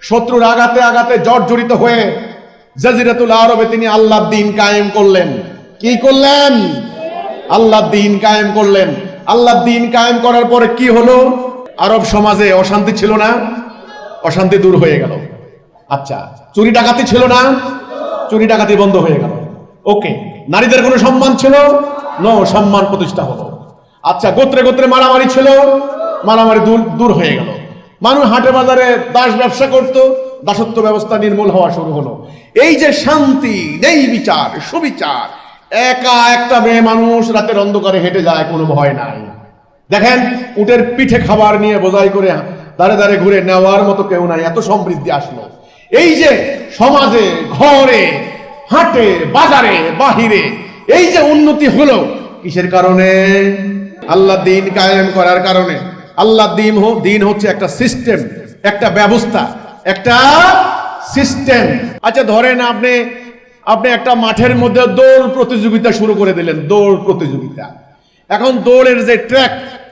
শত্রুর আঘাতে আঘাতে জর্জরিত হয়ে জাজিরাতুল আরবে তিনি আল্লাহর দ্বীন কায়েম করলেন। কি করলেন? আল্লাহর দ্বীন কায়েম করলেন। আল্লাহর দ্বীন কায়েম করার পরে কি হলো? আরব সমাজে অশান্তি ছিল না? অশান্তি দূর হয়ে গেল। আচ্ছা, চুরি ডাকাতি ছিল না? চুরি ডাকাতি বন্ধ হয়ে গেল। ওকে। নারীদের কোনো সম্মান ছিল? নো, সম্মান প্রতিষ্ঠা হলো। আচ্ছা, গোত্রে গোত্রে মারামারি ছিল? মারামারি দূর হয়ে গেল। মানুষ হাটে বাজারে দাস ব্যবসা করত, দাসত্ব ব্যবস্থা নির্মূল হওয়া শুরু হলো। এই যে শান্তি, ন্যায় বিচার, সুবিচার, একা একটা মেয়ে মানুষ রাতের অন্ধকারে হেঁটে যায়, কোনো ভয় নাই। দেখেন, উটের পিঠে খাবার নিয়ে বোঝাই করে দাঁড়ে দাঁড়ে ঘুরে নেওয়ার মতো কেউ নাই, এত সমৃদ্ধি আসলো। এই যে সমাজে, ঘরে, হাটে, বাজারে, বাহিরে এই যে উন্নতি হলো, কিসের কারণে? আল্লাহ দ্বীন কায়েম করার কারণে। আল্লাহ দ্বীন হচ্ছে একটা সিস্টেম, একটা ব্যবস্থা, একটা সিস্টেম। আচ্ছা, ধরেন আপনি একটা মাঠের মধ্যে দৌড় প্রতিযোগিতা শুরু করে দিলেন, দৌড় প্রতিযোগিতা। এখন দৌড়ের যে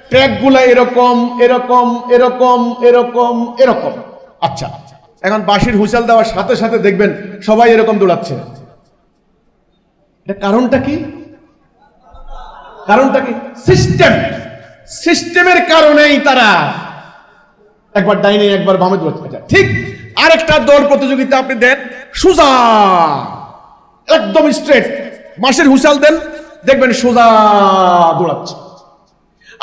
ট্র্যাক গুলা এরকম এরকম এরকম এরকম এরকম। আচ্ছা, এখন বাঁশির হুইসেল দেওয়ার সাথে সাথে দেখবেন সবাই এরকম দৌড়াচ্ছে। এটা কারণটা কি? কারণটা কি? সিস্টেম। সিস্টেমের কারণেই তারা একবার ডাইনে একবার বামে দৌড়াচ্ছে। ঠিক আরেকটা দৌড় প্রতিযোগিতা আপনি দেন, সোজা একদম স্ট্রেট, বাঁশির হুইসেল দেন, দেখবেন সোজা দৌড়াচ্ছে।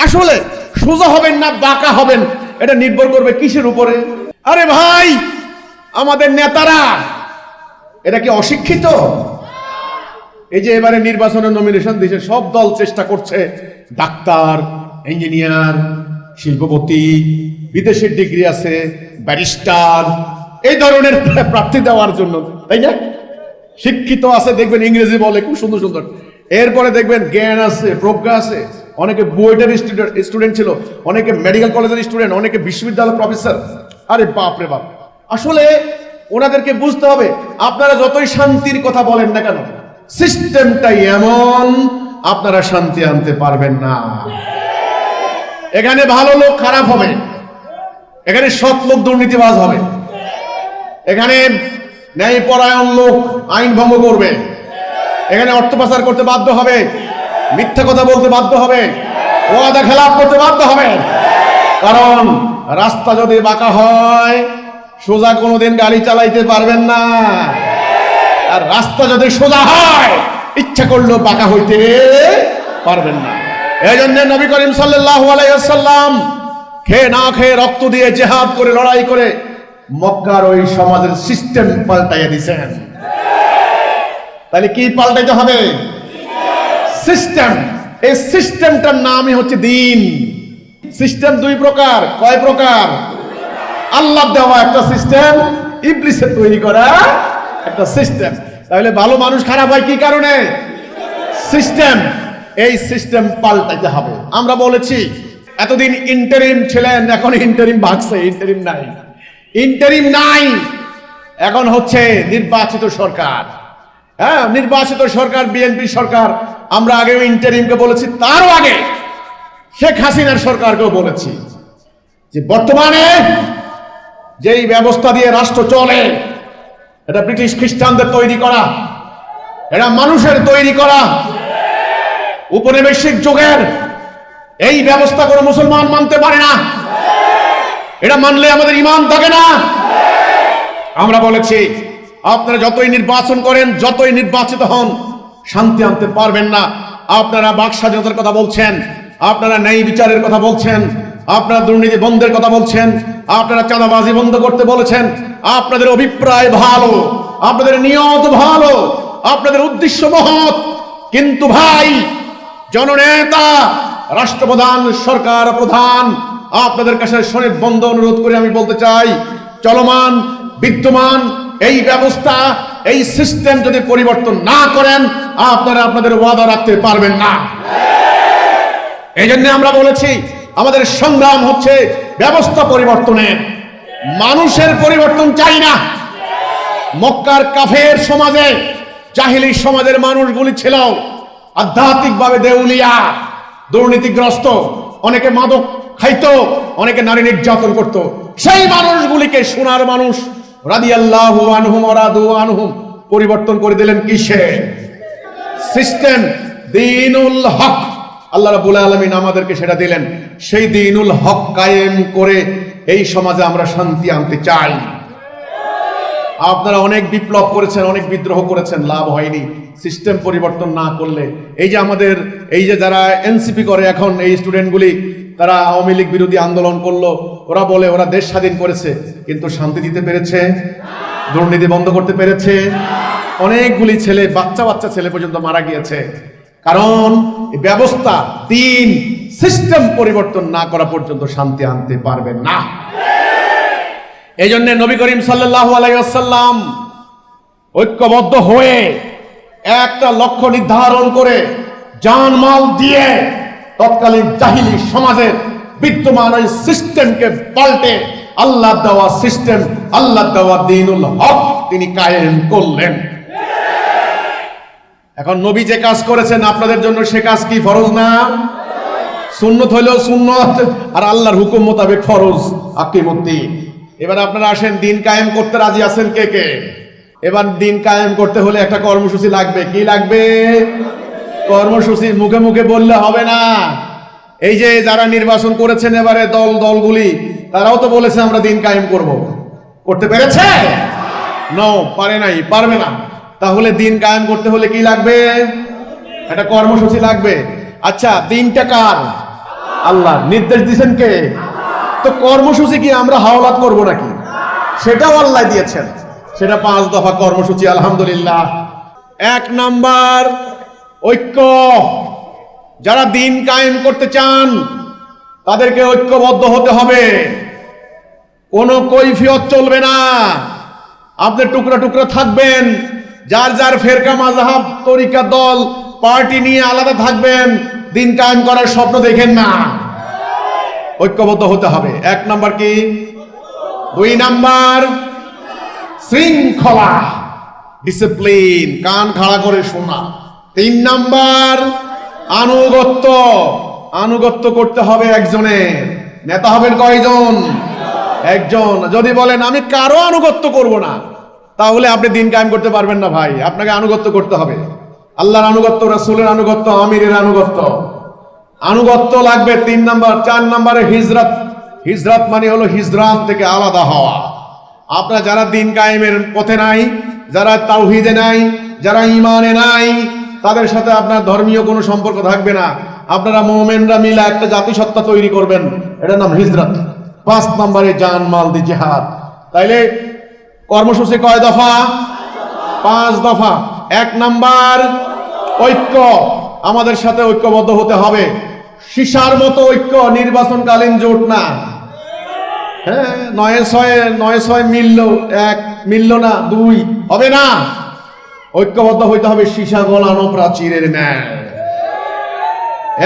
আসলে সোজা হবেন না বাঁকা হবেন, এটা নির্ভর করবে কিসের উপরে? আরে ভাই, আমাদের নেতারা এটা কি অশিক্ষিত? এই যে এবারে নির্বাচনের নমিনেশন দিয়েছে, সব দল চেষ্টা করছে ডাক্তার, ইঞ্জিনিয়ার, শিল্পপতি, বিদেশের ডিগ্রি আছে, ব্যারিস্টার, এই ধরনের প্রার্থী দেওয়ার জন্য, তাই না? শিক্ষিত আছে, দেখবেন ইংরেজি বলে খুব সুন্দর সুন্দর। এরপরে দেখবেন জ্ঞান আছে, প্রজ্ঞা আছে, অনেকে বুয়েটের স্টুডেন্ট ছিল, অনেকে মেডিকেল কলেজের স্টুডেন্ট, অনেকে বিশ্ববিদ্যালয়ের প্রফেসর। আরে বাপ রে বাপ! আসলে ওনাদেরকে বুঝতে হবে, আপনারা যতই শান্তির কথা বলেন না কেন, সিস্টেমটাই এমন, আপনারা শান্তি আনতে পারবেন না। এখানে ভালো লোক খারাপ হবে, এখানে সৎ লোক দুর্নীতিবাজ হবে, এখানে ন্যায়পরায়ণ লোক আইন ভঙ্গ করবে, এখানে অর্থ পাচার করতে বাধ্য হবে, মিথ্যা কথা বলতে বাধ্য হবে, ওয়াদা খেলাপ করতে বাধ্য হবে। কারণ রাস্তা যদি বাঁকা হয়, সোজা কোনোদিন গাড়ি চালাইতে পারবেন না। আর রাস্তা যদি সোজা হয়, ইচ্ছা করলেও বাঁকা হইতে পারবেন না। এই জন্য নবী করিম সাল্লাল্লাহু আলাইহি ওয়াসাল্লাম খেয়ে না খেয়ে রক্ত দিয়ে জিহাদ করে লড়াই করে মক্কার ওই সমাজের সিস্টেম পাল্টাইয়া দিয়েছেন। তাহলে কি পাল্টাইতে হবে? সিস্টেম। এই সিস্টেমটার নামই হচ্ছে দিন। সিস্টেম দুই প্রকার। কয় প্রকার? আল্লাহ দেওয়া একটা সিস্টেম, ইবলিসের তৈরি করা একটা সিস্টেম। তাহলে ভালো মানুষ খারাপ হয় কি কারণে? সিস্টেম। এই সিস্টেম পাল্টাইতে হবে। আমরা বলেছি এতদিন ইন্টারিম ছিলেন, এখন ইন্টারিম ভাগছে, ইন্টারিম নাই, ইন্টারিম নাই, এখন হচ্ছে নির্বাচিত সরকার। হ্যাঁ, নির্বাচিত সরকার, বিএনপি সরকার। আমরা আগেও ইন্টারিমকে বলেছি, তারও আগে শেখ হাসিনার সরকারকেও বলেছি যে বর্তমানে যেই ব্যবস্থা দিয়ে রাষ্ট্র চলে, এটা ব্রিটিশ খ্রিস্টানদের তৈরি করা, এটা মানুষের তৈরি করা উপনিবেশিক যুগের। এই ব্যবস্থা কোনো মুসলমান মানতে পারে না। এটা মানলে আমাদের ঈমান থাকে না। আমরা বলেছি আপনারা যতই নির্বাচন করেন, যতই নির্বাচিত হন, শান্তি আনতে পারবেন না। আপনারা বাক স্বাধীনতার কথা বলছেন, আপনারা ন্যায় বিচারের কথা বলছেন, আপনারা দুর্নীতি বন্ধের কথা বলছেন, আপনারা চাঁদাবাজি বন্ধ করতে বলেছেন। আপনাদের অভিপ্রায় ভালো, আপনাদের নিয়ত ভালো, আপনাদের উদ্দেশ্য মহৎ, কিন্তু ভাই জননেতা, রাষ্ট্রপ্রধান, সরকার প্রধান, আপনাদের কাছে সনির্বন্ধ অনুরোধ করে আমি বলতে চাই, চলমান বিদ্যমান এই ব্যবস্থা, এই সিস্টেম যদি পরিবর্তন না করেন, আপনারা আপনাদের ওয়াদা রাখতে পারবেন না। এই জন্য আমরা বলেছি আমাদের সংগ্রাম হচ্ছে ব্যবস্থা পরিবর্তনের, মানুষের পরিবর্তন চাই না। মক্কার কাফের সমাজে, জাহিলি সমাজের মানুষগুলি ছিল আধ্যাত্মিকভাবে দেউলিয়া, দুর্নীতিগ্রস্ত, অনেকে মাদক খাইতো, অনেকে নারী নির্যাতন করত। সেই মানুষগুলিকে সোনার মানুষ রাদিয়াল্লাহু আনহুম ওয়া রাদু আনহুম পরিবর্তন করে দিলেন কিসে? সিস্টেম, দ্বীনুল হক। আল্লাহ রাব্বুল আলামিন আমাদেরকে সেটা দিলেন। সেই দ্বীনুল হক কায়েম করে এই সমাজে আমরা শান্তি আনতে চাই। আপনারা অনেক বিপ্লব করেছেন, অনেক বিদ্রোহ করেছেন, লাভ হয়নি সিস্টেম পরিবর্তন না করলে। এই যে আমাদের এই যে যারা এনসিপি করে এখন, এই স্টুডেন্টগুলি তারা আওয়ামী লীগ বিরোধী আন্দোলন করলো, ওরা বলে ওরা দেশ স্বাধীন করেছে, কিন্তু শান্তি দিতে পেরেছে? দুর্নীতি বন্ধ করতে পেরেছে? অনেকগুলি ছেলে, বাচ্চা বাচ্চা ছেলে পর্যন্ত মারা গিয়েছে। কারণ ব্যবস্থা, দিন, সিস্টেম পরিবর্তন না করা পর্যন্ত শান্তি আনতে পারবেন না। এই জন্য নবী করিম সাল্লাল্লাহু আলাইহি ওয়াসাল্লাম ঐক্যবদ্ধ হয়ে একটা লক্ষ্য নির্ধারণ করে জানমাল দিয়ে তৎকালীন জাহিলি সমাজের বিদ্যমান ওই সিস্টেমকে পাল্টে আল্লাহ দেওয়া সিস্টেম, আল্লাহ দেওয়া দ্বীনুল হক তিনি কায়েম করলেন। এখন নবী যে কাজ করেছেন আপনাদের জন্য, সে কাজ কি ফরজ না? সুন্নত হইলেও সুন্নত, আর আল্লাহর হুকুম মোতাবেক ফরজ। আকিমুদ্দিন। এবার আপনারা আসেন, দিন কায়েম করতে রাজি আছেন কে কে? এবার দিন কায়েম করতে হলে একটা কর্মসূচি লাগবে। কি লাগবে? কর্মসূচি। মুখে মুখে বললে হবে না। এই যে যারা নির্বাচন করেছেন এবারে দলগুলি, তারাও তো বলেছে আমরা দিন কায়েম করব। করতে পেরেছে? নো, পারে নাই, পারবে না। তাহলে দিন কায়েম করতে হলে কি লাগবে? একটা কর্মসূচি লাগবে। আচ্ছা, দিনটা কার? আল্লাহ। নির্দেশ দিয়েছেন কে? তো কর্মসূচি কি আমরা হাওলাত করব নাকি? সেটাও আল্লাহ দিয়েছেন। সেটা 5 দফা কর্মসূচি। আলহামদুলিল্লাহ। 1 নাম্বার, ঐক্য। যারা দিন কায়েম করতে চান তাদেরকে ঐক্যবদ্ধ হতে হবে। কোনো কৈফিয়ত চলবে না। আপনি টুকরা টুকরা থাকবেন, যার যার ফেরকা, মাযহাব, তরিকা, দল, পার্টি নিয়ে আলাদা থাকবেন, দিন কায়েম করার স্বপ্ন দেখেন না। ঐক্যবদ্ধ হতে হবে। 1 নাম্বার কি? 2 নাম্বার, শৃঙ্খলা, ডিসিপ্লিন, কান খাড়া করে শোনা। 3 নাম্বার, আনুগত্য। আনুগত্য করতে হবে একজনের। নেতা হবেন কয়জন? একজন। যদি বলেন আমি কারো আনুগত্য করব না, তাহলে আপনি দিন কায়েম করতে পারবেন না ভাই। আপনাকে আনুগত্য করতে হবে। আল্লাহর আনুগত্য, রাসূলের আনুগত্য, আমিরের আনুগত্য। আনুগত্য লাগবে। 3 নাম্বার। 4 নাম্বারে হিজরত। হিজরত মানে হলো হিজরান থেকে আলাদা হওয়া। আপনারা যারা দিন কায়েমের পথে নাই, যারা তাওহীদে নাই, যারা ঈমানে নাই, তাদের সাথে আপনার ধর্মীয় কোনো সম্পর্ক থাকবে না। আপনারা মুমিনরা মিলে একটা জাতিসত্তা তৈরি করবেন, এটার নাম হিজরত। 5 নম্বরে জানমাল দিয়ে জিহাদ। তাইলে কর্মসূচি কয় দফা? 5 দফা। এক নাম্বার ঐক্য, আমাদের সাথে ঐক্যবদ্ধ হতে হবে। সীসার মতো ঐক্য, নির্বাচনকালীন জোট না। হ্যাঁ, নয় ছয় মিলল, এক মিলল না, দুই হবে না। ঐক্যবদ্ধ হইতে হবে সীসা গলানো প্রাচীরের ন্যায়।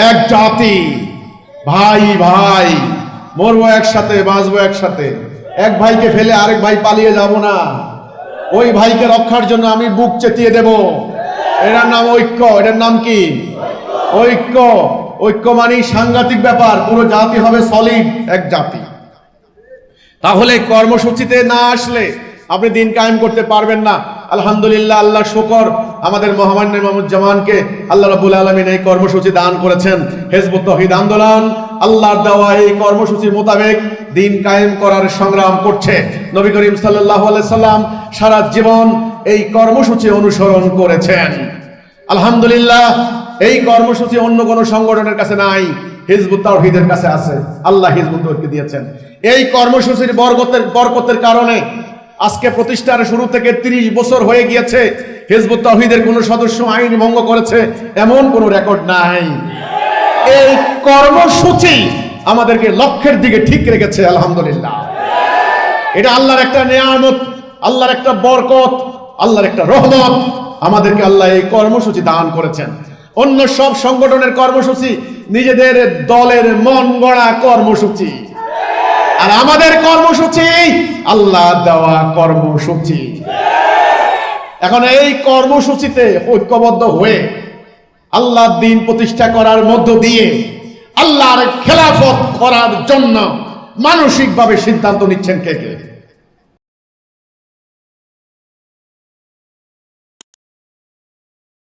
এক জাতি, ভাই ভাই, মরবো একসাথে, বাঁচবো একসাথে। এক ভাইকে ফেলে আরেক ভাই পালিয়ে যাব না। ওই ভাইকে রক্ষার জন্য আমি বুক চেতিয়ে দেব। এটার নাম ঐক্য। এটার নাম কি? ঐক্য। ঐক্য মানে সাংঘাতিক ব্যাপার। পুরো জাতি হবে সলিড, এক জাতি। তাহলে কর্মসূচিতে না আসলে আপনি দিন কায়েম করতে পারবেন না। আলহামদুলিল্লাহ, আল্লাহ শুকর, আমাদের মহামান্য ইমামুজ্জামানকে আল্লাহ রাব্বুল আলামিন এই কর্মসূচি দান করেছেন। হিজবুত তাওহীদ আন্দোলন আল্লাহর দেওয়া এই কর্মসূচি মোতাবেক দিন কায়েম করার সংগ্রাম করছে। নবী করিম সাল্লাল্লাহু আলাইহি সাল্লাম সারা জীবন এই কর্মসূচি অনুসরণ করেছেন। আলহামদুলিল্লাহ, এই কর্মসূচি অন্য কোনো সংগঠনের কাছে নাই, হিজবুত তাওহীদের কাছে আছে। আল্লাহ হিজবুত তাওহীদকে দিয়েছেন। এই কর্মসূচির বরকতের কারণে আজকে প্রতিষ্ঠার শুরু থেকে 30 বছর হয়ে গিয়েছে, হিজবুত তাওহীদের কোন সদস্য আইন ভঙ্গ করেছে এমন কোন রেকর্ড নাই। এই কর্মসূচি আমাদেরকে লক্ষ্যের দিকে ঠিক রেখেছে। আলহামদুলিল্লাহ, এটা আল্লাহর একটা নিয়ামত, আল্লাহর একটা বরকত, আল্লাহর একটা রহমত। আমাদেরকে আল্লাহ এই কর্মসূচি দান করেছেন। অন্য সব সংগঠনের কর্মসূচি নিজেদের দলের মন গড়া কর্মসূচি, আর আমাদের কর্মসূচি আল্লাহ দেওয়া কর্মসূচি। এখন এই কর্মসূচিতে ঐক্যবদ্ধ হয়ে আল্লাহর দ্বীন প্রতিষ্ঠা করার মধ্য দিয়ে আল্লাহর খেলাফত করার জন্য মানসিকভাবে সিদ্ধান্ত নিচ্ছেন কে কে?